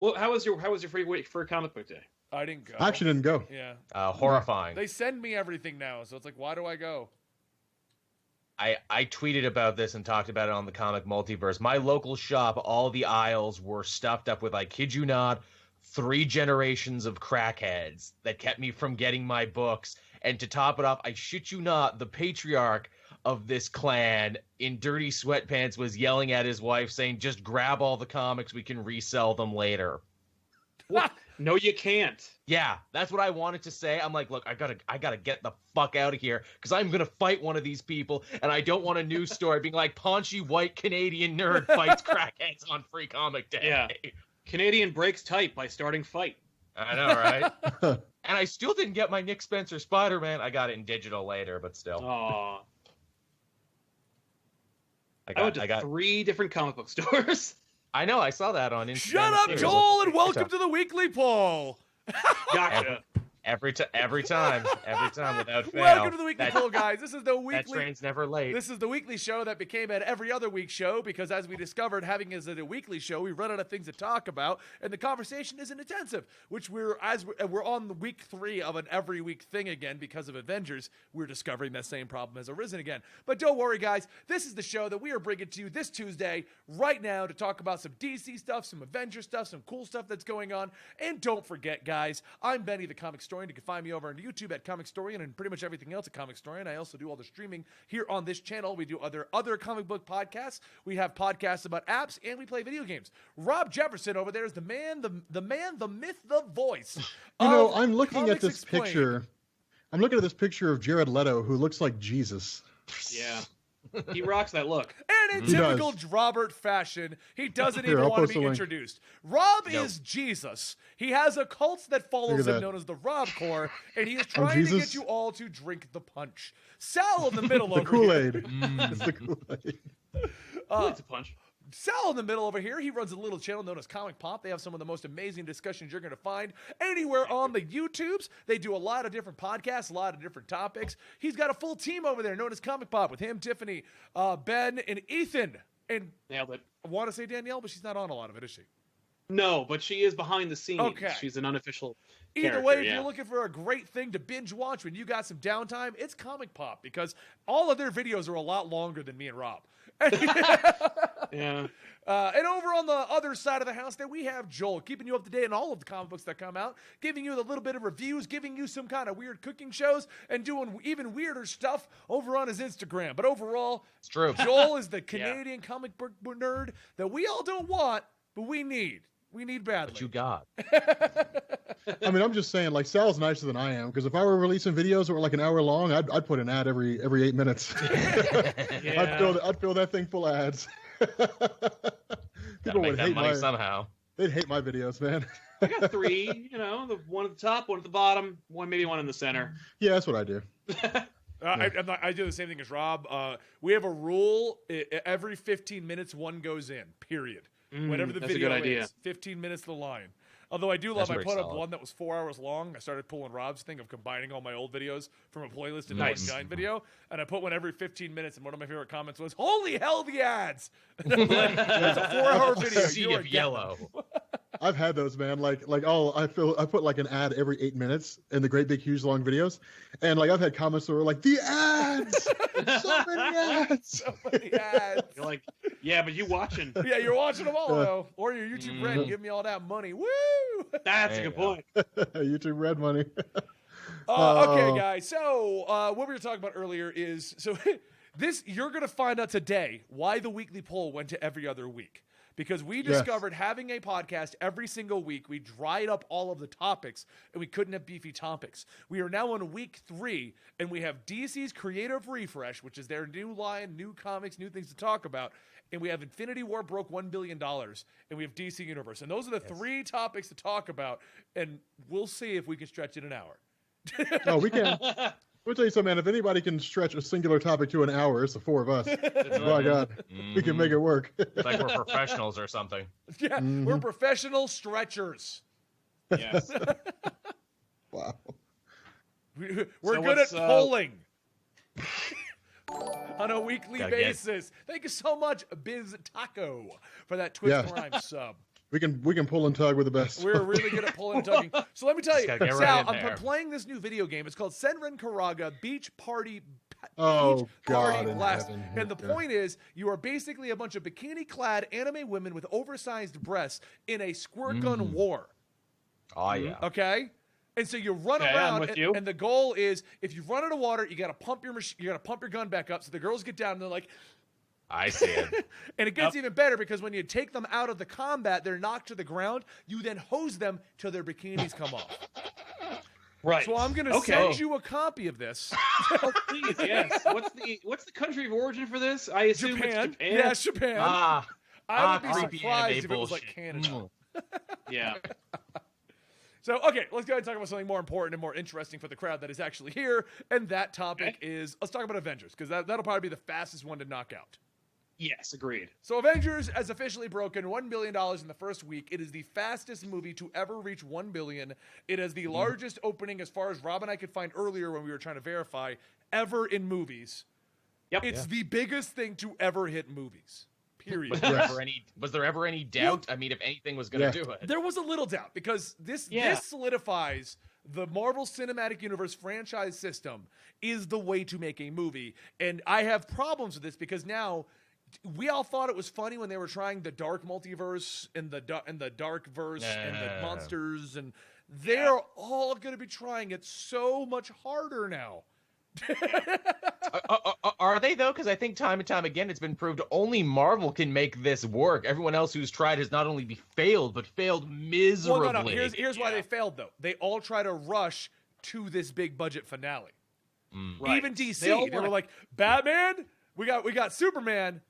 Well, how was your free week for comic book day? I didn't go. I actually didn't go. Yeah. Horrifying. They send me everything now, so it's like, why do I go? I tweeted about this and talked about it on the Comic Multiverse. My local shop, all the aisles were stuffed up with, I kid you not, 3 generations of crackheads that kept me from getting my books. And to top it off, I shit you not, the patriarch of this clan in dirty sweatpants was yelling at his wife saying, just grab all the comics, we can resell them later. What? No, you can't. Yeah, that's what I wanted to say. I'm like, look, I gotta get the fuck out of here because I'm gonna fight one of these people, and I don't want a news story being like, paunchy white Canadian nerd fights crackheads on Free Comic Day. Yeah. Canadian breaks type by starting fight. I know, right? And I still didn't get my Nick Spencer Spider-Man. I got it in digital later, but still. Aw. I went to 3 different comic book stores. I know, I saw that on Instagram. Shut up, Joel, and welcome to the weekly poll. Gotcha. Every time, without fail. Welcome to the weekly poll, guys. This is the weekly. That train's never late. This is the weekly show that became an every other week show because, as we discovered, having as a weekly show, we run out of things to talk about, and the conversation isn't intensive. Which we're on the week 3 of an every week thing again because of Avengers. We're discovering that same problem has arisen again. But don't worry, guys. This is the show that we are bringing to you this Tuesday, right now, to talk about some DC stuff, some Avengers stuff, some cool stuff that's going on. And don't forget, guys, I'm Benny the Comicstorian. You can find me over on YouTube at Comicstorian and pretty much everything else at Comicstorian. I also do all the streaming here on this channel. We do other comic book podcasts. We have podcasts about apps, and we play video games. Rob Jefferson over there is the man, the myth, the voice. You know, I'm looking at this picture. I'm looking at this picture of Jared Leto, who looks like Jesus. Yeah. He rocks that look. And in typical Robert fashion, he doesn't even want to be introduced. Rob is Jesus. He has a cult that follows him known as the Rob Corps, and he is trying to get you all to drink the punch. Sal in the middle over Kool-Aid. here. It's the Kool-Aid. It's a punch. Sal in the middle over here, he runs a little channel known as Comic Pop. They have some of the most amazing discussions you're going to find anywhere on the YouTubes. They do a lot of different podcasts, a lot of different topics. He's got a full team over there known as Comic Pop with him, Tiffany, Ben, and Ethan. And nailed it. I want to say Danielle, but she's not on a lot of it, is she? No, but she is behind the scenes. Okay. She's an unofficial Either way, if you're looking for a great thing to binge watch when you got some downtime, it's Comic Pop because all of their videos are a lot longer than me and Rob. Yeah. And over on the other side of the house there, we have Joel, keeping you up to date on all of the comic books that come out, giving you a little bit of reviews, giving you some kind of weird cooking shows, and doing even weirder stuff over on his Instagram. But overall, it's true. Joel is the Canadian comic book nerd that we all don't want, but we need. We need badly. What you got? I mean, I'm just saying, like, Sal's nicer than I am, because if I were releasing videos that were like an hour long, I'd put an ad every 8 minutes. Yeah. I'd fill that thing full of ads. People would hate money somehow. They'd hate my videos, man. I got 3, the one at the top, one at the bottom, maybe one in the center. Yeah, that's what I do. I do the same thing as Rob. We have a rule: every 15 minutes, one goes in. Period. Whatever the video is, 15 minutes the line. Although I do love, I put up one that was 4 hours long. I started pulling Rob's thing of combining all my old videos from a playlist into one giant video, and I put one every 15 minutes. And one of my favorite comments was, "Holy hell, the ads!" It's a 4-hour video. Sea of yellow. I've had those, man. I put like an ad every 8 minutes in the great big huge long videos, and like I've had comments that were like, "The ads, so many ads, so many ads." You're like, yeah, but you watching? Yeah, you're watching them all though, or your YouTube Red, give me all that money. Woo! That's a good point. YouTube Red money. Okay, guys. So what we were talking about earlier is this. You're going to find out today why the weekly poll went to every other week. Because we discovered having a podcast every single week, we dried up all of the topics, and we couldn't have beefy topics. We are now on week 3, and we have DC's Creative Refresh, which is their new line, new comics, new things to talk about. And we have Infinity War broke $1 billion, and we have DC Universe. And those are the 3 topics to talk about, and we'll see if we can stretch it an hour. Oh, we can. I'll tell you something, man. If anybody can stretch a singular topic to an hour, it's the 4 of us. My God, we can make it work. It's like we're professionals or something. Yeah, we're professional stretchers. Yes. Wow. We're good at polling on a weekly basis. Thank you so much, Biz Taco, for that Twitch Prime sub. We can pull and tug with the best. We're really good at pulling and tugging. So let me tell you, Just gotta get Sal, right in I'm there. playing this new video game. It's called Senran Karaga Beach Party. Oh, Beach God Party in Blast. heaven. And the Yeah. point is, you are basically a bunch of bikini-clad anime women with oversized breasts in a squirt gun war. Oh yeah. Okay, and so you run Okay, I'm around, with and, you. and the goal is, if you run out of water, you got to pump your gun back up. So the girls get down, and they're like, I see it. and it gets even better because when you take them out of the combat, they're knocked to the ground. You then hose them till their bikinis come off. Right. So I'm gonna send you a copy of this. Oh, please, yes. What's the country of origin for this? I assume Japan. it's Japan. Yes, Japan. I would be creepy surprised anime if it was like bullshit. Canada. Yeah. So, okay, let's go ahead and talk about something more important and more interesting for the crowd that is actually here. And that topic is, let's talk about Avengers, because that'll probably be the fastest one to knock out. Yes, agreed. So Avengers has officially broken $1 billion in the first week. It is the fastest movie to ever reach $1 billion. It has the largest opening, as far as Rob and I could find earlier when we were trying to verify, ever in movies. Yep. It's the biggest thing to ever hit movies. Period. Was there ever any doubt? I mean, if anything was going to do it. There was a little doubt because this solidifies the Marvel Cinematic Universe franchise system is the way to make a movie. And I have problems with this because now we all thought it was funny when they were trying the dark multiverse and the dark verse and the monsters, and they're all going to be trying it so much harder now. Are they though? Because I think time and time again it's been proved only Marvel can make this work. Everyone else who's tried has not only failed, but failed miserably. Well, no. Here's why they failed though. They all try to rush to this big budget finale. Right. Even DC, they were like, Batman, we got Superman,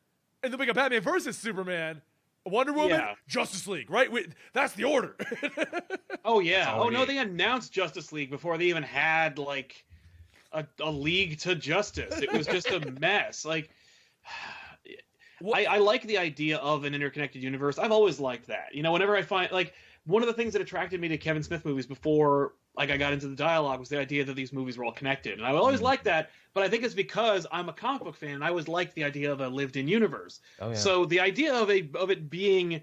and then we got Batman versus Superman, Wonder Woman, Justice League, right? That's the order. Oh yeah. Oh, Oh no, yeah. they announced Justice League before they even had like a League to Justice. It was just a mess. Like, I like the idea of an interconnected universe. I've always liked that. You know, whenever I find like one of the things that attracted me to Kevin Smith movies before like I got into the dialogue was the idea that these movies were all connected, and I always liked that. But I think it's because I'm a comic book fan, and I always liked the idea of a lived-in universe. Oh, yeah. So the idea of it being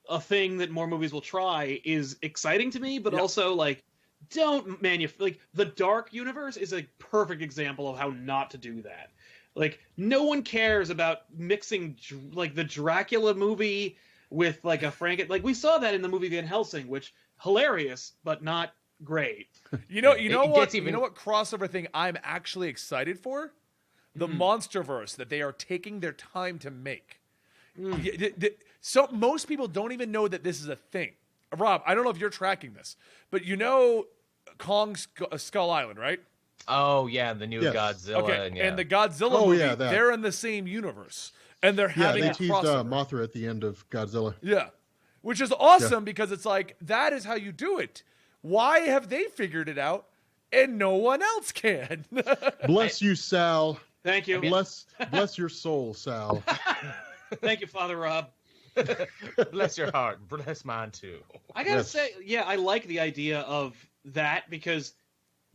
a thing that more movies will try is exciting to me, but also like. Don't like the Dark Universe is a perfect example of how not to do that. Like no one cares about mixing like the Dracula movie with like a like we saw that in the movie Van Helsing, which hilarious but not great. You know what crossover thing I'm actually excited for? The Monsterverse that they are taking their time to make. So most people don't even know that this is a thing. Rob, I don't know if you're tracking this, but you know Kong's Skull Island, right? Oh yeah, the new Godzilla. Okay, and the Godzilla movie, they're in the same universe, and they're having they a teased crossover. Mothra at the end of Godzilla. Yeah, which is awesome because it's like that is how you do it. Why have they figured it out and no one else can? Bless you, Sal. Thank you. Bless your soul, Sal. Thank you, Father Rob. Bless your heart. Bless mine too. I gotta say, I like the idea of that because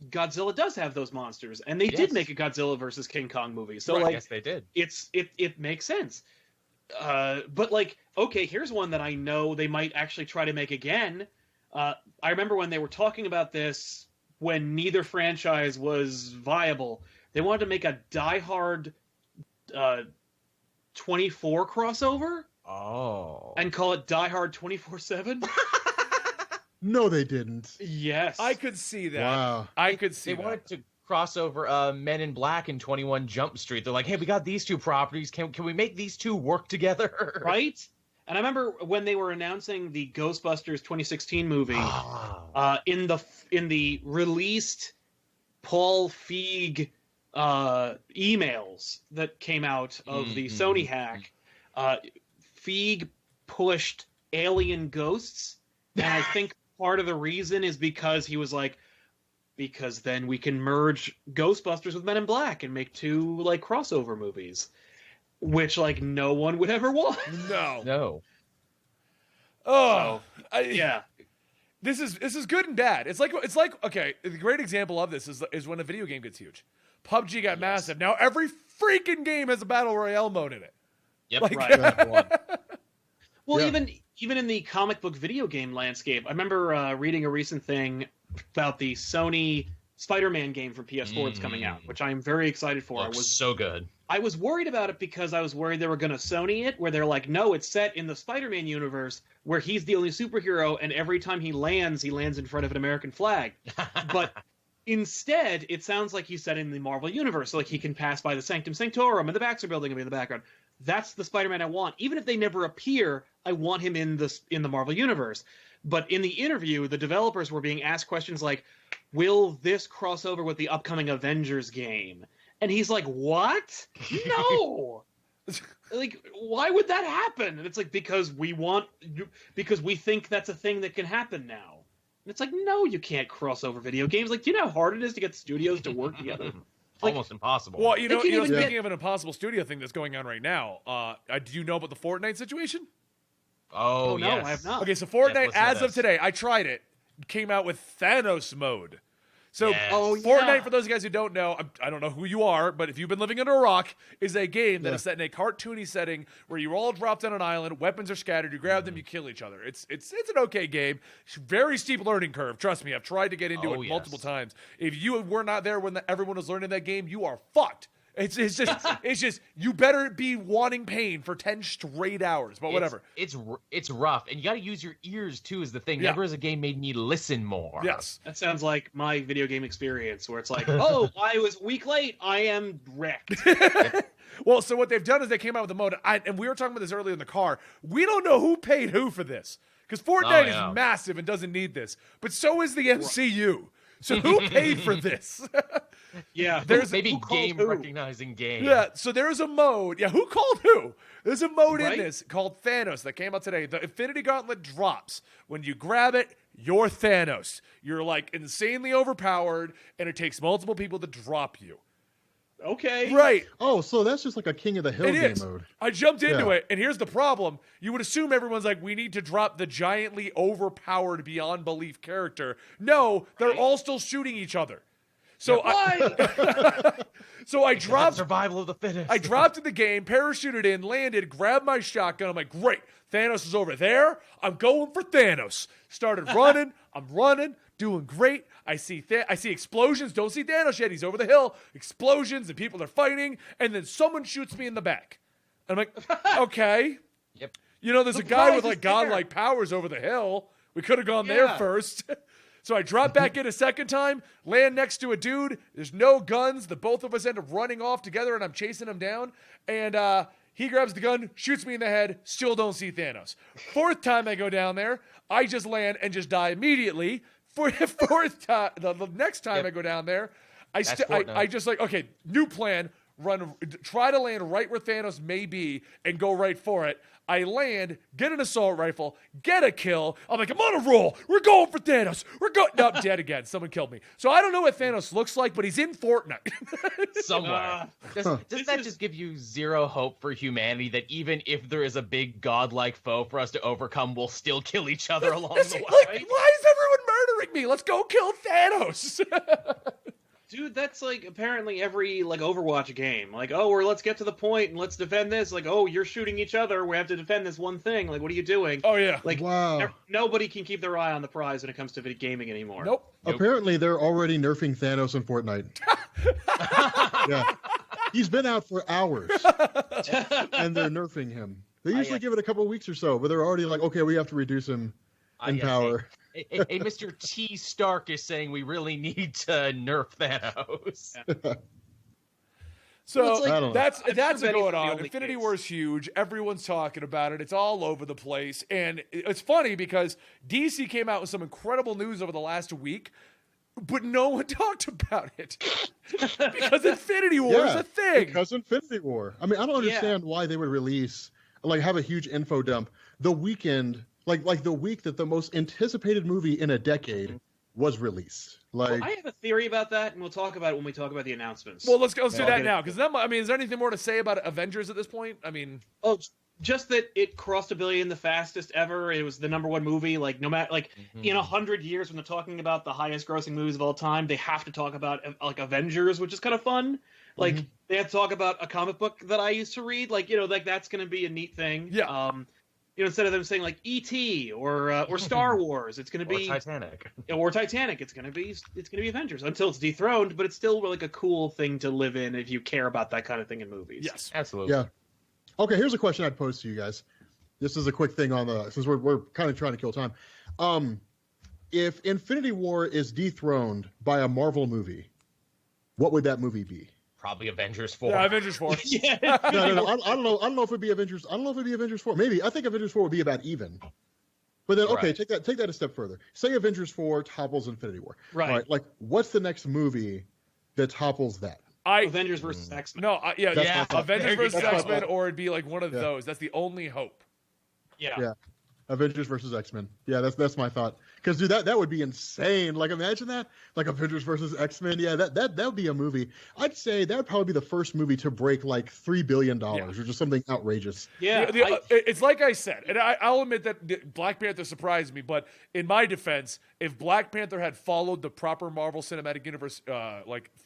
Godzilla does have those monsters, and they did make a Godzilla versus King Kong movie. So, like, yes, they did. It makes sense. But like, okay, here's one that I know they might actually try to make again. I remember when they were talking about this when neither franchise was viable. They wanted to make a Die Hard 24 crossover. Oh. And call it Die Hard 24/7? No, they didn't. Yes. I could see that. Wow. I could see They that. wanted to cross over Men in Black and 21 Jump Street. They're like, hey, we got these two properties. Can we make these two work together? Right? And I remember when they were announcing the Ghostbusters 2016 movie, in the released Paul Feig emails that came out of the Sony hack, Feig pushed alien ghosts, and I think part of the reason is because he was like, because then we can merge Ghostbusters with Men in Black and make two like crossover movies, which like no one would ever want. No. Oh, Yeah. This is good and bad. It's like okay. The great example of this is when a video game gets huge. PUBG got massive. Now every freaking game has a battle royale mode in it. Yep. Like, Right. Well, Yeah. even in the comic book video game landscape, I remember reading a recent thing about the Sony Spider-Man game for PS4 that's coming out, which I'm very excited for. Looks so good. I was worried about it because I was worried they were going to Sony it, where they're like, no, it's set in the Spider-Man universe where he's the only superhero, and every time he lands in front of an American flag. But instead, it sounds like he's set in the Marvel universe, so like he can pass by the Sanctum Sanctorum and the Baxter Building and be in the background. That's the Spider-Man I want. Even if they never appear, I want him in the Marvel universe. But in the interview, the developers were being asked questions like, will this cross over with the upcoming Avengers game? And he's like, what? No! Like, why would that happen? And it's like, because we think that's a thing that can happen now. And it's like, no, you can't cross over video games. Like, do you know how hard it is to get studios to work together? Like, almost impossible. Well, you know, even speaking of an impossible studio thing that's going on right now, do you know about the Fortnite situation? Oh, no, yes. I have not. Okay, so Fortnite, Yes, listen to as of this. today, I tried it, came out with Thanos mode. So Yes. Oh, yeah. Fortnite, for those guys who don't know, I don't know who you are, but if you've been living under a rock, is a game that is set in a cartoony setting where you all drop down an island, weapons are scattered, you grab them, you kill each other. It's an okay game. It's very steep learning curve. Trust me, I've tried to get into it multiple times. If you were not there when everyone was learning that game, you are fucked. It's just you better be wanting pain for 10 straight hours, but whatever. It's rough, and you got to use your ears too. Is the thing. Never has a game made me listen more. Yes. That sounds like my video game experience, where it's like, oh, I was a week late, I am wrecked. Well, so what they've done is they came out with a mode, and we were talking about this earlier in the car. We don't know who paid who for this, because Fortnite is massive and doesn't need this, but so is the MCU. So who paid for this? Yeah, There's maybe game recognizing game. Yeah, so there's a mode. Yeah, who called who? There's a mode Right? in this called Thanos that came out today. The Infinity Gauntlet drops. When you grab it, you're Thanos. You're like insanely overpowered, and it takes multiple people to drop you. okay. Right. Oh, so that's just like a King of the Hill It game is. mode. I jumped into Yeah. it, and here's the problem. You would assume everyone's like, we need to drop the giantly overpowered beyond belief character. No, they're all still shooting each other. So I dropped Survival of the fittest. I dropped in the game, parachuted in, landed, grabbed my shotgun. I'm like, great, Thanos is over there. I'm going for Thanos. Started running. I'm running, doing great. I see explosions. Don't see Thanos yet. He's over the hill. Explosions and people are fighting. And then someone shoots me in the back. And I'm like, okay. Yep. You know, there's a The guy prize with is like there. godlike powers over the hill. We could have gone there Yeah. first. So I drop back in a second time, land next to a dude. There's no guns. The both of us end up running off together, and I'm chasing him down. And he grabs the gun, shoots me in the head. Still don't see Thanos. Fourth time I go down there, I just land and just die immediately. Fourth time, the next time I go down there, I just like, okay, new plan. Try to land right where Thanos may be and go right for it. I land, get an assault rifle, get a kill. I'm like, I'm on a roll. We're going for Thanos. No, dead again. Someone killed me. So I don't know what Thanos looks like, but he's in Fortnite. Somewhere. Does that just give you zero hope for humanity that even if there is a big godlike foe for us to overcome, we'll still kill each other along the way? Like, why is everyone murdering me? Let's go kill Thanos. Dude, that's like apparently every like Overwatch game. Like, oh, let's get to the point and let's defend this. Like, oh, you're shooting each other. We have to defend this one thing. Like, what are you doing? Oh, yeah. Like, Wow. nobody can keep their eye on the prize when it comes to video gaming anymore. Nope. Apparently, they're already nerfing Thanos in Fortnite. Yeah. He's been out for hours, and they're nerfing him. They usually give it a couple of weeks or so, but they're already like, okay, we have to reduce him in yes, power. Hey, Mr. T. Stark is saying we really need to nerf Thanos. So Well, it's like- I don't know. that's I'm what's sure Benny going for the on. only Infinity case. War's huge. Everyone's talking about it. It's all over the place. And it's funny because DC came out with some incredible news over the last week, but no one talked about it. Because Infinity War is a thing. Because Infinity War. I mean, I don't understand why they would release, like, have a huge info dump the weekend, like the week that the most anticipated movie in a decade was released. Like, Well, I have a theory about that, and we'll talk about it when we talk about the announcements. Well, let's do that get it. now. Because I mean, is there anything more to say about Avengers at this point? I mean, Oh, just that it crossed $1 billion the fastest ever. It was the #1 movie. Like, no matter, like, in 100 years, when they're talking about the highest-grossing movies of all time, they have to talk about like Avengers, which is kind of fun. Like, they have to talk about a comic book that I used to read. Like, you know, like that's going to be a neat thing. Yeah. instead of them saying like E.T. or Star Wars, it's going to be Titanic. Or Titanic. It's going to be Avengers until it's dethroned, but it's still like a cool thing to live in if you care about that kind of thing in movies. Yes, absolutely. Yeah. Okay, here's a question I'd pose to you guys. This is a quick thing since we're kind of trying to kill time. If Infinity War is dethroned by a Marvel movie, what would that movie be? Probably Avengers 4. Yeah, Avengers 4. Yeah. No. I don't know if it'd be Avengers. I don't know if it'd be Avengers 4. Maybe. I think Avengers 4 would be about even. But then, okay, Right. take that a step further. Say Avengers 4 topples Infinity War. Right. All right. Like, what's the next movie that topples that? Avengers versus X-Men. No, yeah, That's my thought. Avengers versus That's my X-Men, thought. or it'd be like one of Yeah. those. That's the only hope. Yeah. Avengers versus X-Men. Yeah, that's my thought. Because dude, that would be insane. Like, imagine that. Like Avengers versus X-Men. Yeah, that would be a movie. I'd say that would probably be the first movie to break like $3 billion or just something outrageous. Yeah. It's like I said, and I'll admit that Black Panther surprised me, but in my defense, if Black Panther had followed the proper Marvel Cinematic Universe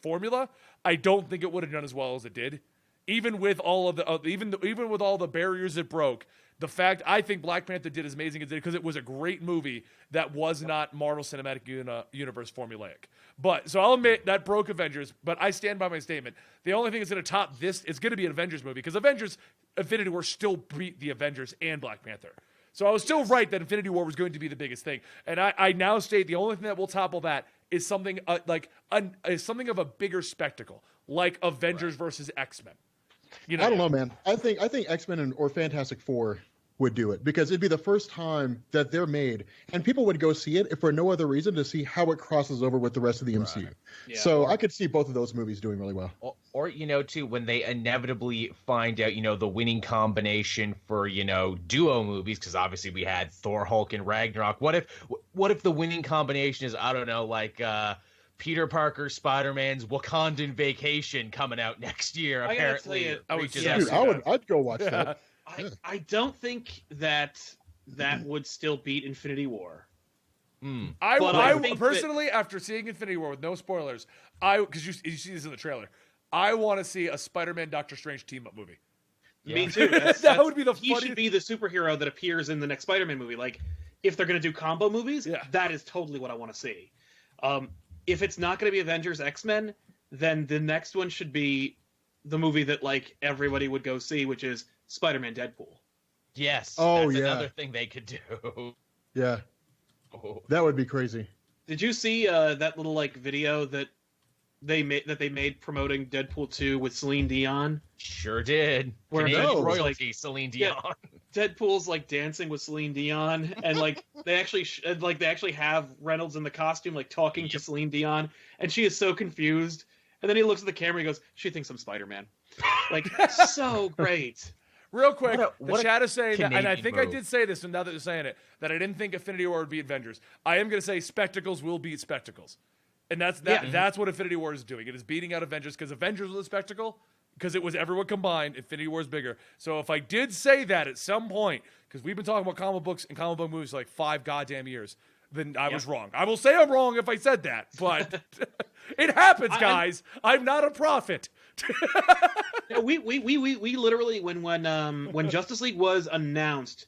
formula, I don't think it would have done as well as it did. Even with all of the even with all the barriers it broke, the fact I think Black Panther did as amazing as it did because it was a great movie that was not Marvel Cinematic Universe formulaic. But so I'll admit that broke Avengers, but I stand by my statement. The only thing that's going to top this is going to be an Avengers movie because Avengers Infinity War still beat the Avengers and Black Panther. So I was still right that Infinity War was going to be the biggest thing, and I now state the only thing that will topple that is something is something of a bigger spectacle, like Avengers versus X-Men. I don't know, man. I think X-Men or Fantastic Four would do it because it'd be the first time that they're made, and people would go see it if for no other reason to see how it crosses over with the rest of the MCU. Yeah. So I could see both of those movies doing really well. Or too, when they inevitably find out, the winning combination for, duo movies, because obviously we had Thor, Hulk, and Ragnarok. What if the winning combination is, I don't know, like Peter Parker, Spider-Man's Wakandan Vacation coming out next year? Apparently, I'd go watch that. I don't think that would still beat Infinity War. I personally, after seeing Infinity War with no spoilers, because you see this in the trailer, I want to see a Spider-Man Doctor Strange team-up movie. Yeah. Me too. That would be the funniest. He should be the superhero that appears in the next Spider-Man movie. Like, if they're going to do combo movies, that is totally what I want to see. If it's not going to be Avengers X-Men, then the next one should be the movie that like everybody would go see, which is Spider-Man Deadpool. Yes. Oh, that's yeah. another thing they could do. Yeah. That would be crazy. Did you see that little like video that they made promoting Deadpool 2 with Celine Dion? Sure did. Where Canadian Deadpool's royalty, Celine Dion. Yeah, Deadpool's like dancing with Celine Dion, and like they actually have Reynolds in the costume like talking to Celine Dion, and she is so confused. And then he looks at the camera and he goes, "She thinks I'm Spider-Man." Like, so great. Real quick, what the chat is saying that, and I Canadian think move. I did say this, and now that you're saying it, that I didn't think Infinity War would beat Avengers. I am going to say spectacles will beat spectacles. And that's what Infinity War is doing. It is beating out Avengers because Avengers was a spectacle, because it was everyone combined. Infinity War is bigger. So if I did say that at some point, because we've been talking about comic books and comic book movies for like 5 goddamn years, then I was wrong. I will say I'm wrong if I said that, but it happens, guys. I'm not a prophet. We literally when Justice League was announced,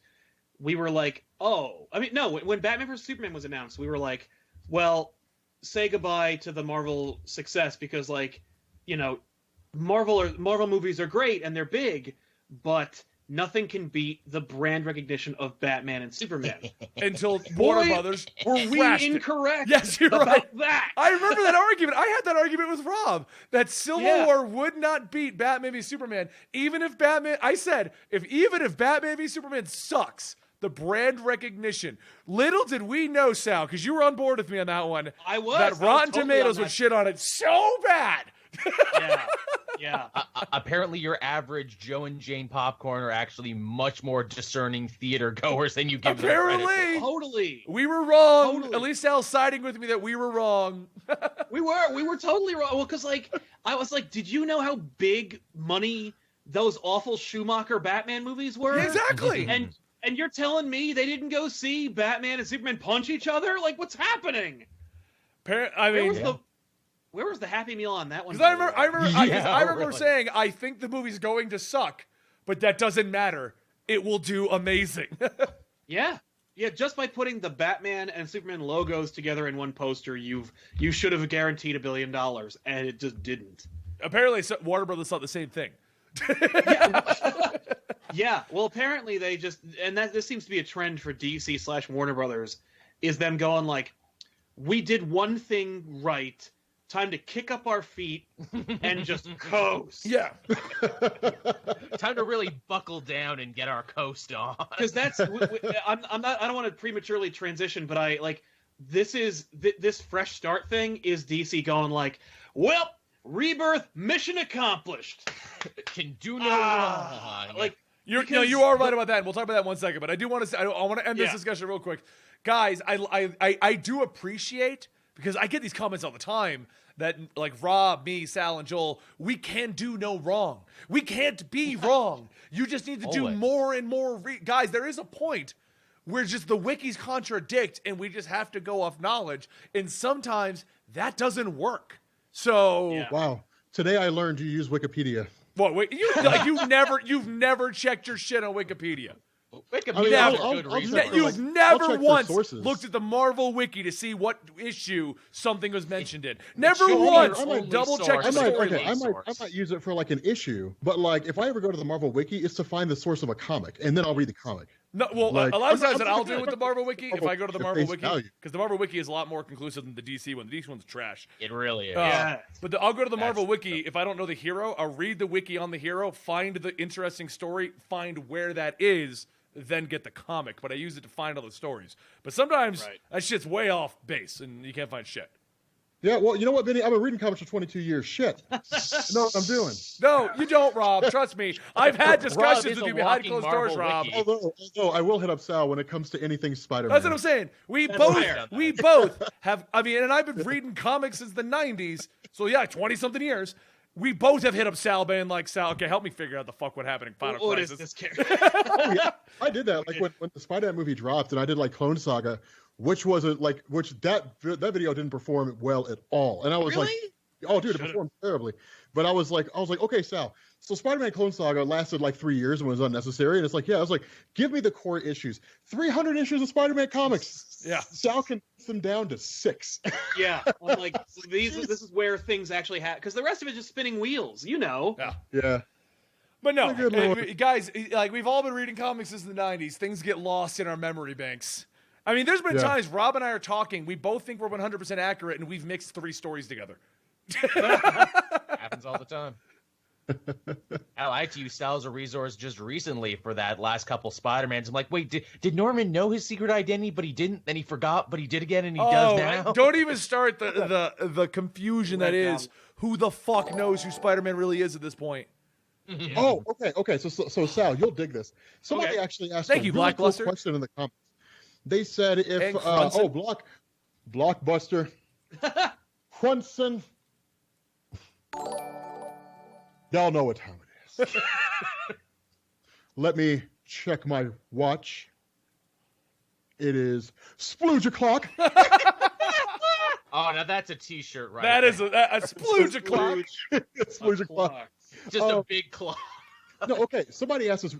we were like, oh, I mean, no, when Batman vs Superman was announced, we were like, well, say goodbye to the Marvel success because, like, Marvel movies are great and they're big, but nothing can beat the brand recognition of Batman and Superman. Until Warner Brothers were we incorrect? Yes, you're about right. that. I remember that argument. I had that argument with Rob that Civil War would not beat Batman v Superman, even if Batman. I said even if Batman v Superman sucks, the brand recognition. Little did we know, Sal, because you were on board with me on that one. I was. That Rotten Tomatoes would shit on it so bad. Yeah. Apparently, your average Joe and Jane popcorn are actually much more discerning theater goers than you give them credit for. Totally. We were wrong. Totally. At least Sal's siding with me that we were wrong. We were totally wrong. Well, because I was like, did you know how big money those awful Schumacher Batman movies were? Exactly. And you're telling me they didn't go see Batman and Superman punch each other? Like, what's happening? Where was the Happy Meal on that one? Because I remember really. saying, I think the movie's going to suck, but that doesn't matter. it will do amazing. Yeah. Yeah, just by putting the Batman and Superman logos together in one poster, you should have guaranteed $1 billion, and it just didn't. Apparently, Warner Brothers thought the same thing. Yeah, well, apparently they just, and this seems to be a trend for DC/Warner Brothers, is them going like, we did one thing right, time to kick up our feet and just coast. Yeah. Time to really buckle down and get our coast on. Because that's, I don't want to prematurely transition, but this fresh start thing is DC going like, well, Rebirth, mission accomplished. Can do no wrong. Like, you are right about that. And we'll talk about that in 1 second. But I do want to say, I want to end this discussion real quick. Guys, I do appreciate, because I get these comments all the time, that like Rob, me, Sal, and Joel, we can do no wrong. We can't be wrong. You just need to do more and more. Guys, there is a point where just the wikis contradict and we just have to go off knowledge. And sometimes that doesn't work. So wow. Today I learned you use Wikipedia. What? Wait, you've never checked your shit on Wikipedia. You've never once looked at the Marvel wiki to see what issue something was mentioned in. Never once. Double check the story. I might use it for like an issue, but like if I ever go to the Marvel wiki, it's to find the source of a comic, and then I'll read the comic. No, well, like, a lot of times that I'll do with the Marvel wiki, if I go to the Marvel wiki, because the Marvel wiki is a lot more conclusive than the DC one. The DC one's trash. It really is. But I'll go to the Marvel wiki. If I don't know the hero, I'll read the wiki on the hero, find the interesting story, find where that is, then get the comic. But I use it to find all the stories. But sometimes that shit's way off base, and you can't find shit. Yeah, well, you know what, Vinny? I've been reading comics for 22 years. Shit. I know what I'm doing. No, you don't, Rob. Trust me. I've had discussions with you behind closed doors, Rob. Although I will hit up Sal when it comes to anything Spider-Man. That's what I'm saying. We both have, and I've been reading comics since the 90s. So, 20-something years. We both have hit up Sal, being like, Sal, okay, help me figure out the fuck what happened in Final Crisis. What is this character? I did that. Like when the Spider-Man movie dropped, and I did like Clone Saga, which that video didn't perform well at all. And I was like, oh, dude, it performed terribly. But I was like, okay, Sal. So Spider-Man Clone Saga lasted like 3 years and was unnecessary. And it's like, I was like, give me the core issues. 300 issues of Spider-Man comics. Yeah. Sal can put them down to 6. Yeah. I'm like, this is where things actually happen. Because the rest of it is just spinning wheels, Yeah. But no, guys, like we've all been reading comics since the 90s. Things get lost in our memory banks. I mean, there's been times Rob and I are talking. We both think we're 100% accurate, and we've mixed 3 stories together. Happens all the time. I like to use Sal as a resource just recently for that last couple Spider-Mans. I'm like, wait, did Norman know his secret identity, but he didn't? Then he forgot, but he did again, and he does now? Don't even start the confusion that is who the fuck knows who Spider-Man really is at this point. Yeah. Oh, okay. So Sal, you'll dig this. Somebody actually asked a really cool question in the comments. They said if Blockbuster Crunson, y'all know what time it is. Let me check my watch. It is splooge o'clock. Oh, now that's a T-shirt, right? That is a splooge o'clock. Splooge o'clock. Just a big clock. No, okay. Somebody actually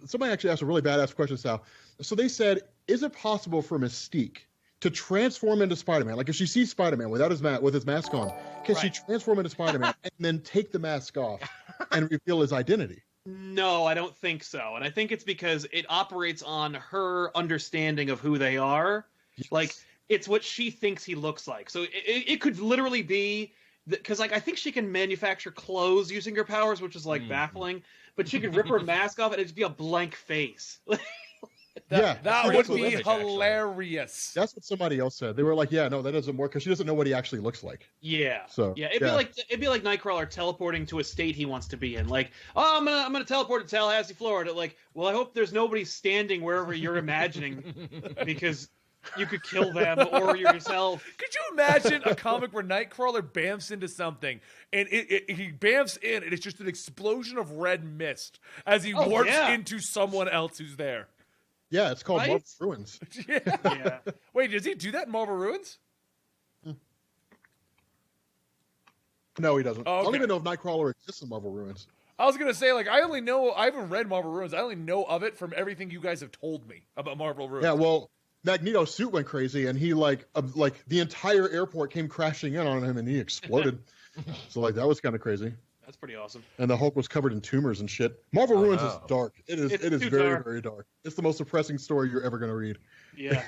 asked a really badass question, Sal. So they said, is it possible for Mystique to transform into Spider-Man? Like if she sees Spider-Man with his mask on, can she transform into Spider-Man and then take the mask off and reveal his identity? No, I don't think so. And I think it's because it operates on her understanding of who they are. Yes. Like it's what she thinks he looks like. So it could literally be because like I think she can manufacture clothes using her powers, which is like baffling. But she could rip her mask off and it'd just be a blank face. That would be hilarious. That's what somebody else said. They were like, "Yeah, no, that doesn't work because she doesn't know what he actually looks like." Yeah. So it'd be like Nightcrawler teleporting to a state he wants to be in. Like, oh, I'm gonna teleport to Tallahassee, Florida. Like, well, I hope there's nobody standing wherever you're imagining because you could kill them or yourself. Could you imagine a comic where Nightcrawler bamfs into something and he bamfs in and it's just an explosion of red mist as he warps into someone else who's there? Yeah, it's called Marvel Ruins. Yeah. Wait, does he do that in Marvel Ruins? No, he doesn't. Oh, okay. I don't even know if Nightcrawler exists in Marvel Ruins. I was gonna say, like, I haven't read Marvel Ruins. I only know of it from everything you guys have told me about Marvel Ruins. Yeah, well, Magneto's suit went crazy, and he like the entire airport came crashing in on him, and he exploded. So like that was kind of crazy. That's pretty awesome. And the Hulk was covered in tumors and shit. Marvel Ruins is dark. It is too very dark. very dark. It's the most depressing story you're ever gonna read. Yeah,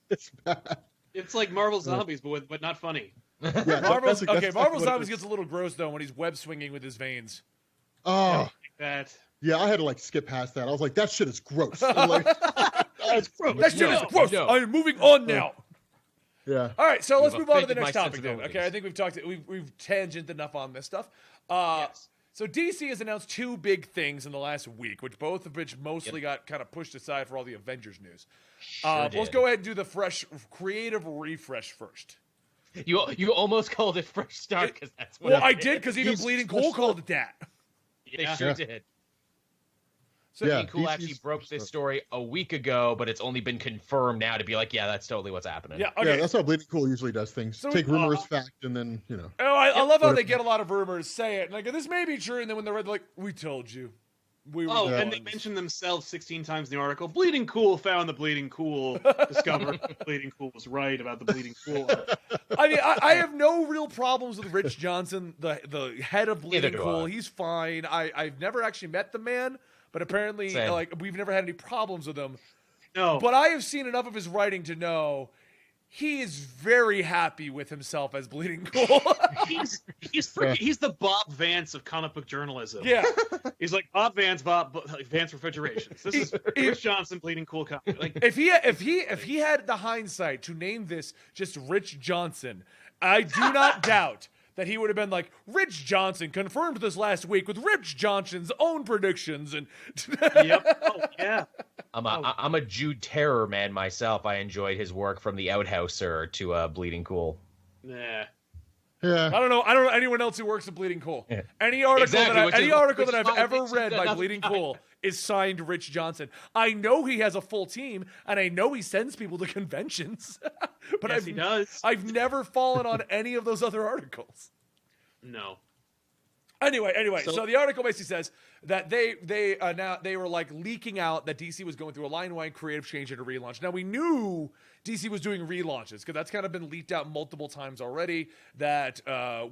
It's bad. it's like Marvel Zombies, but not funny. Yeah, Marvel Zombies gets a little gross though when he's web swinging with his veins. Oh, Like that. yeah, I had to like skip past that. I was like, that shit is gross. I'm like, That's gross. That shit is gross. No. I'm moving on now. yeah. All right, so let's You've move on to the offended next my topic then. Okay, sensibilities. I think we've tangented enough on this stuff. Yes. So DC has announced two big things in the last week, both of which mostly got kind of pushed aside for all the Avengers news. Let's did. go ahead and do the fresh creative refresh first. You almost called it Fresh Start because that's what Well, I it did because even He's Bleeding fresh Cool start. called it that. They Yeah. sure Yeah. did. So Yeah. Bleeding Cool DC's actually broke Fresh this Start. story a week ago, but it's only been confirmed now to be like, yeah, that's totally what's happening. yeah, Yeah, okay. that's how Bleeding Cool usually does things. So, Take rumor as fact, and then Oh, I love how What they if- get a lot of rumors, say it, and like this may be true, and then when they're read, they're like, "We told you." We were Oh, the and they ones. mentioned themselves 16 times in the article. Bleeding Cool found the Bleeding Cool. Discovered Bleeding Cool was right about the Bleeding Cool. I mean, I have no real problems with Rich Johnson, the head of Neither Bleeding do Cool. I. He's fine. I've never actually met the man, but apparently, Same. like, we've never had any problems with him. No, But I have seen enough of his writing to know he is very happy with himself as Bleeding Cool. he's the Bob Vance of comic book journalism. Yeah. He's like Bob Vance, Vance Refrigerations. This is Rich Johnson Bleeding Cool comic. Like, If he had the hindsight to name this just Rich Johnson, I do not doubt that he would have been like, Rich Johnson confirmed this last week with Rich Johnson's own predictions and yep. Oh, yeah. I'm a Jude Terror man myself. I enjoyed his work from The Outhouser to Bleeding Cool. Nah. yeah. I don't know anyone else who works at Bleeding Cool. Yeah. Any article Exactly, that which any is- article which that is I've why ever Rich's read got by nothing Bleeding behind Cool is signed Rich Johnson. I know he has a full team, and I know he sends people to conventions, but Yes, he does. I've never fallen on any of those other articles. No. Anyway, So- so the article basically says that they were like leaking out that DC was going through a line-wide creative change and a relaunch. Now we knew DC was doing relaunches because that's kind of been leaked out multiple times already. That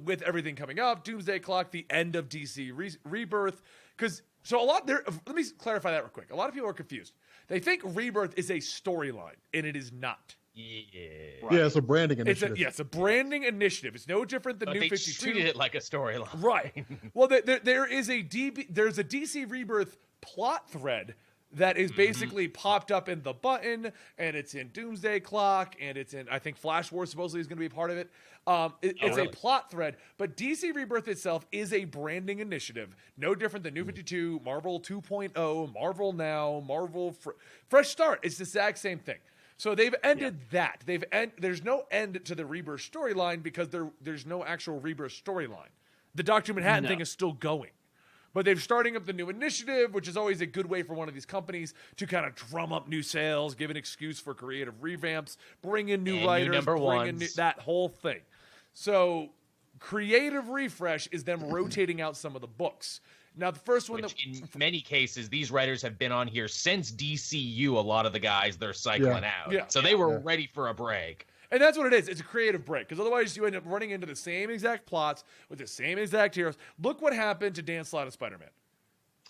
with everything coming up, Doomsday Clock, the end of DC Rebirth, let me clarify that real quick. A lot of people are confused. They think Rebirth is a storyline, and it is not. Yeah. Right. Yeah, it's a branding initiative. It's a branding initiative. It's no different than But New they 52. treated it like a storyline. Right. Well, there's a DC Rebirth plot thread that is basically popped up in the button, and it's in Doomsday Clock, and it's in, I think Flash War supposedly is going to be a part of it. It's really? a plot thread, but DC Rebirth itself is a branding initiative, no different than New 52, Marvel 2.0, Marvel Now, Marvel Fresh Start. It's the exact same thing. So they've ended that. There's no end to the Rebirth storyline because there's no actual Rebirth storyline. The Dr. Manhattan thing is still going. But they're starting up the new initiative, which is always a good way for one of these companies to kind of drum up new sales, give an excuse for creative revamps, bring in new And new writers, number bring in ones. that whole thing. So creative refresh is them rotating out some of the books. Now, the first one Which in many cases, these writers have been on here since DCU. A lot of the guys they're cycling out, Yeah. so they were ready for a break. And that's what it is. It's a creative break. Because otherwise you end up running into the same exact plots with the same exact heroes. Look what happened to Dan Slott and Spider-Man.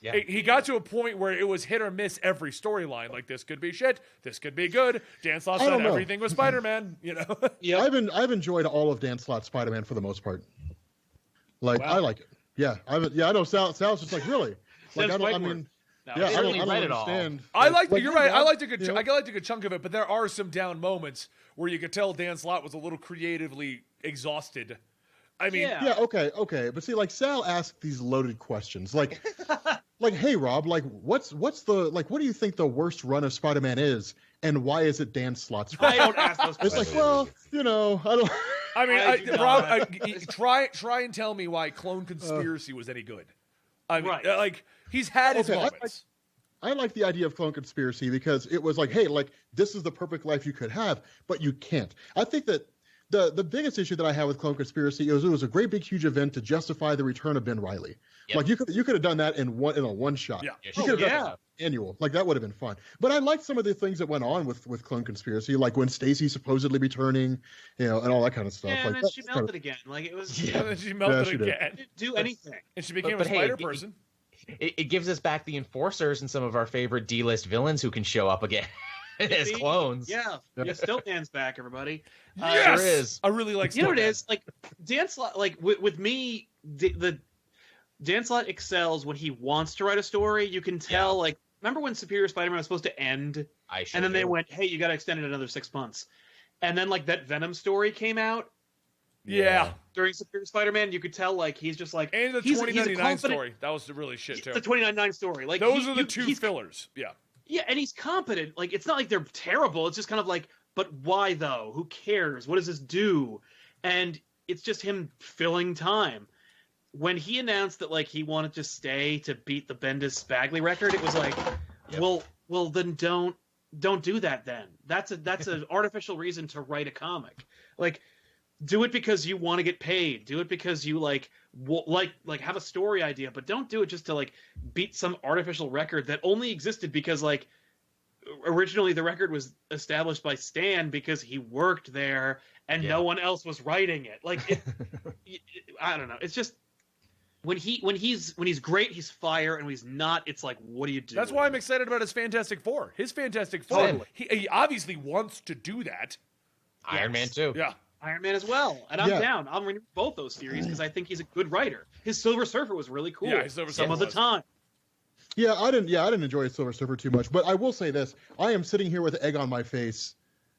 Yeah, He got to a point where it was hit or miss every storyline. Like, this could be shit. This could be good. Dan Slott I said don't know. everything was Spider-Man, you know? Yeah. I've enjoyed all of Dan Slott's Spider-Man for the most part. Like Wow. I like it. Yeah, I know. Sal's just like really. Like Sounds I quite don't. I worth. mean, No, yeah, I certainly don't read it all. understand. I like, Like, you're hey, right. I Rob, liked a good, you know? I liked a good chunk of it, but there are some down moments where you could tell Dan Slott was a little creatively exhausted. I mean, Yeah. Yeah, okay, but see, like Sal asked these loaded questions, like, hey Rob, like, what's the like, what do you think the worst run of Spider-Man is, and why is it Dan Slott's? I don't ask those It's questions. like, well, you know, I don't. I mean, I do Rob, not. try and tell me why Clone Conspiracy was any good. I mean, Right. like, he's had his Okay, moments. I like the idea of Clone Conspiracy because it was like, hey, like this is the perfect life you could have, but you can't. I think that the biggest issue that I had with Clone Conspiracy is it was a great big huge event to justify the return of Ben Reilly. Yep. Like you could have done that in a one shot. Yeah. You could have done that annual. Like that would have been fun. But I liked some of the things that went on with Clone Conspiracy, like when Stacy supposedly returning, and all that kind of stuff. Yeah, like and then she melted again. Like it was. And then she melted she did. again. Didn't do anything. And she became But a hey, spider person. It gives us back the Enforcers and some of our favorite D-list villains who can show up again as clones. Yeah, Stiltman's back, everybody. Yes! Sure is. I really like You know what it Stiltman. is? Like Dan Slott, like with me, the Dan Slott excels when he wants to write a story. You can tell. Like, remember when Superior Spider-Man was supposed to end, and then they went, "Hey, you got to extend it another 6 months," and then like that Venom story came out. Yeah. During Superior Spider-Man, you could tell like he's just like And the he's a 2099 confident- story. That was the really shit, too. The 2099 story, like Those are the two fillers. Yeah. Yeah, and he's competent. Like it's not like they're terrible. It's just kind of like, but why though? Who cares? What does this do? And it's just him filling time. When he announced that like he wanted to stay to beat the Bendis Bagley record, it was like, well then don't do that then. That's an artificial reason to write a comic. Like do it because you want to get paid. Do it because you like have a story idea, but don't do it just to like beat some artificial record that only existed because like originally the record was established by Stan because he worked there and no one else was writing it. Like I don't know. It's just when he's great, he's fire, and when he's not, it's like, what do you do? That's why I'm excited about his Fantastic Four. His Fantastic Four, Totally. he obviously wants to do that. Iron Man too. Yeah. Iron Man as well, and I'm down. I'm reading both those series because I think he's a good writer. His Silver Surfer was really cool. Yeah, his Silver Surfer some of the was. time. Yeah, I didn't enjoy Silver Surfer too much, but I will say this: I am sitting here with egg on my face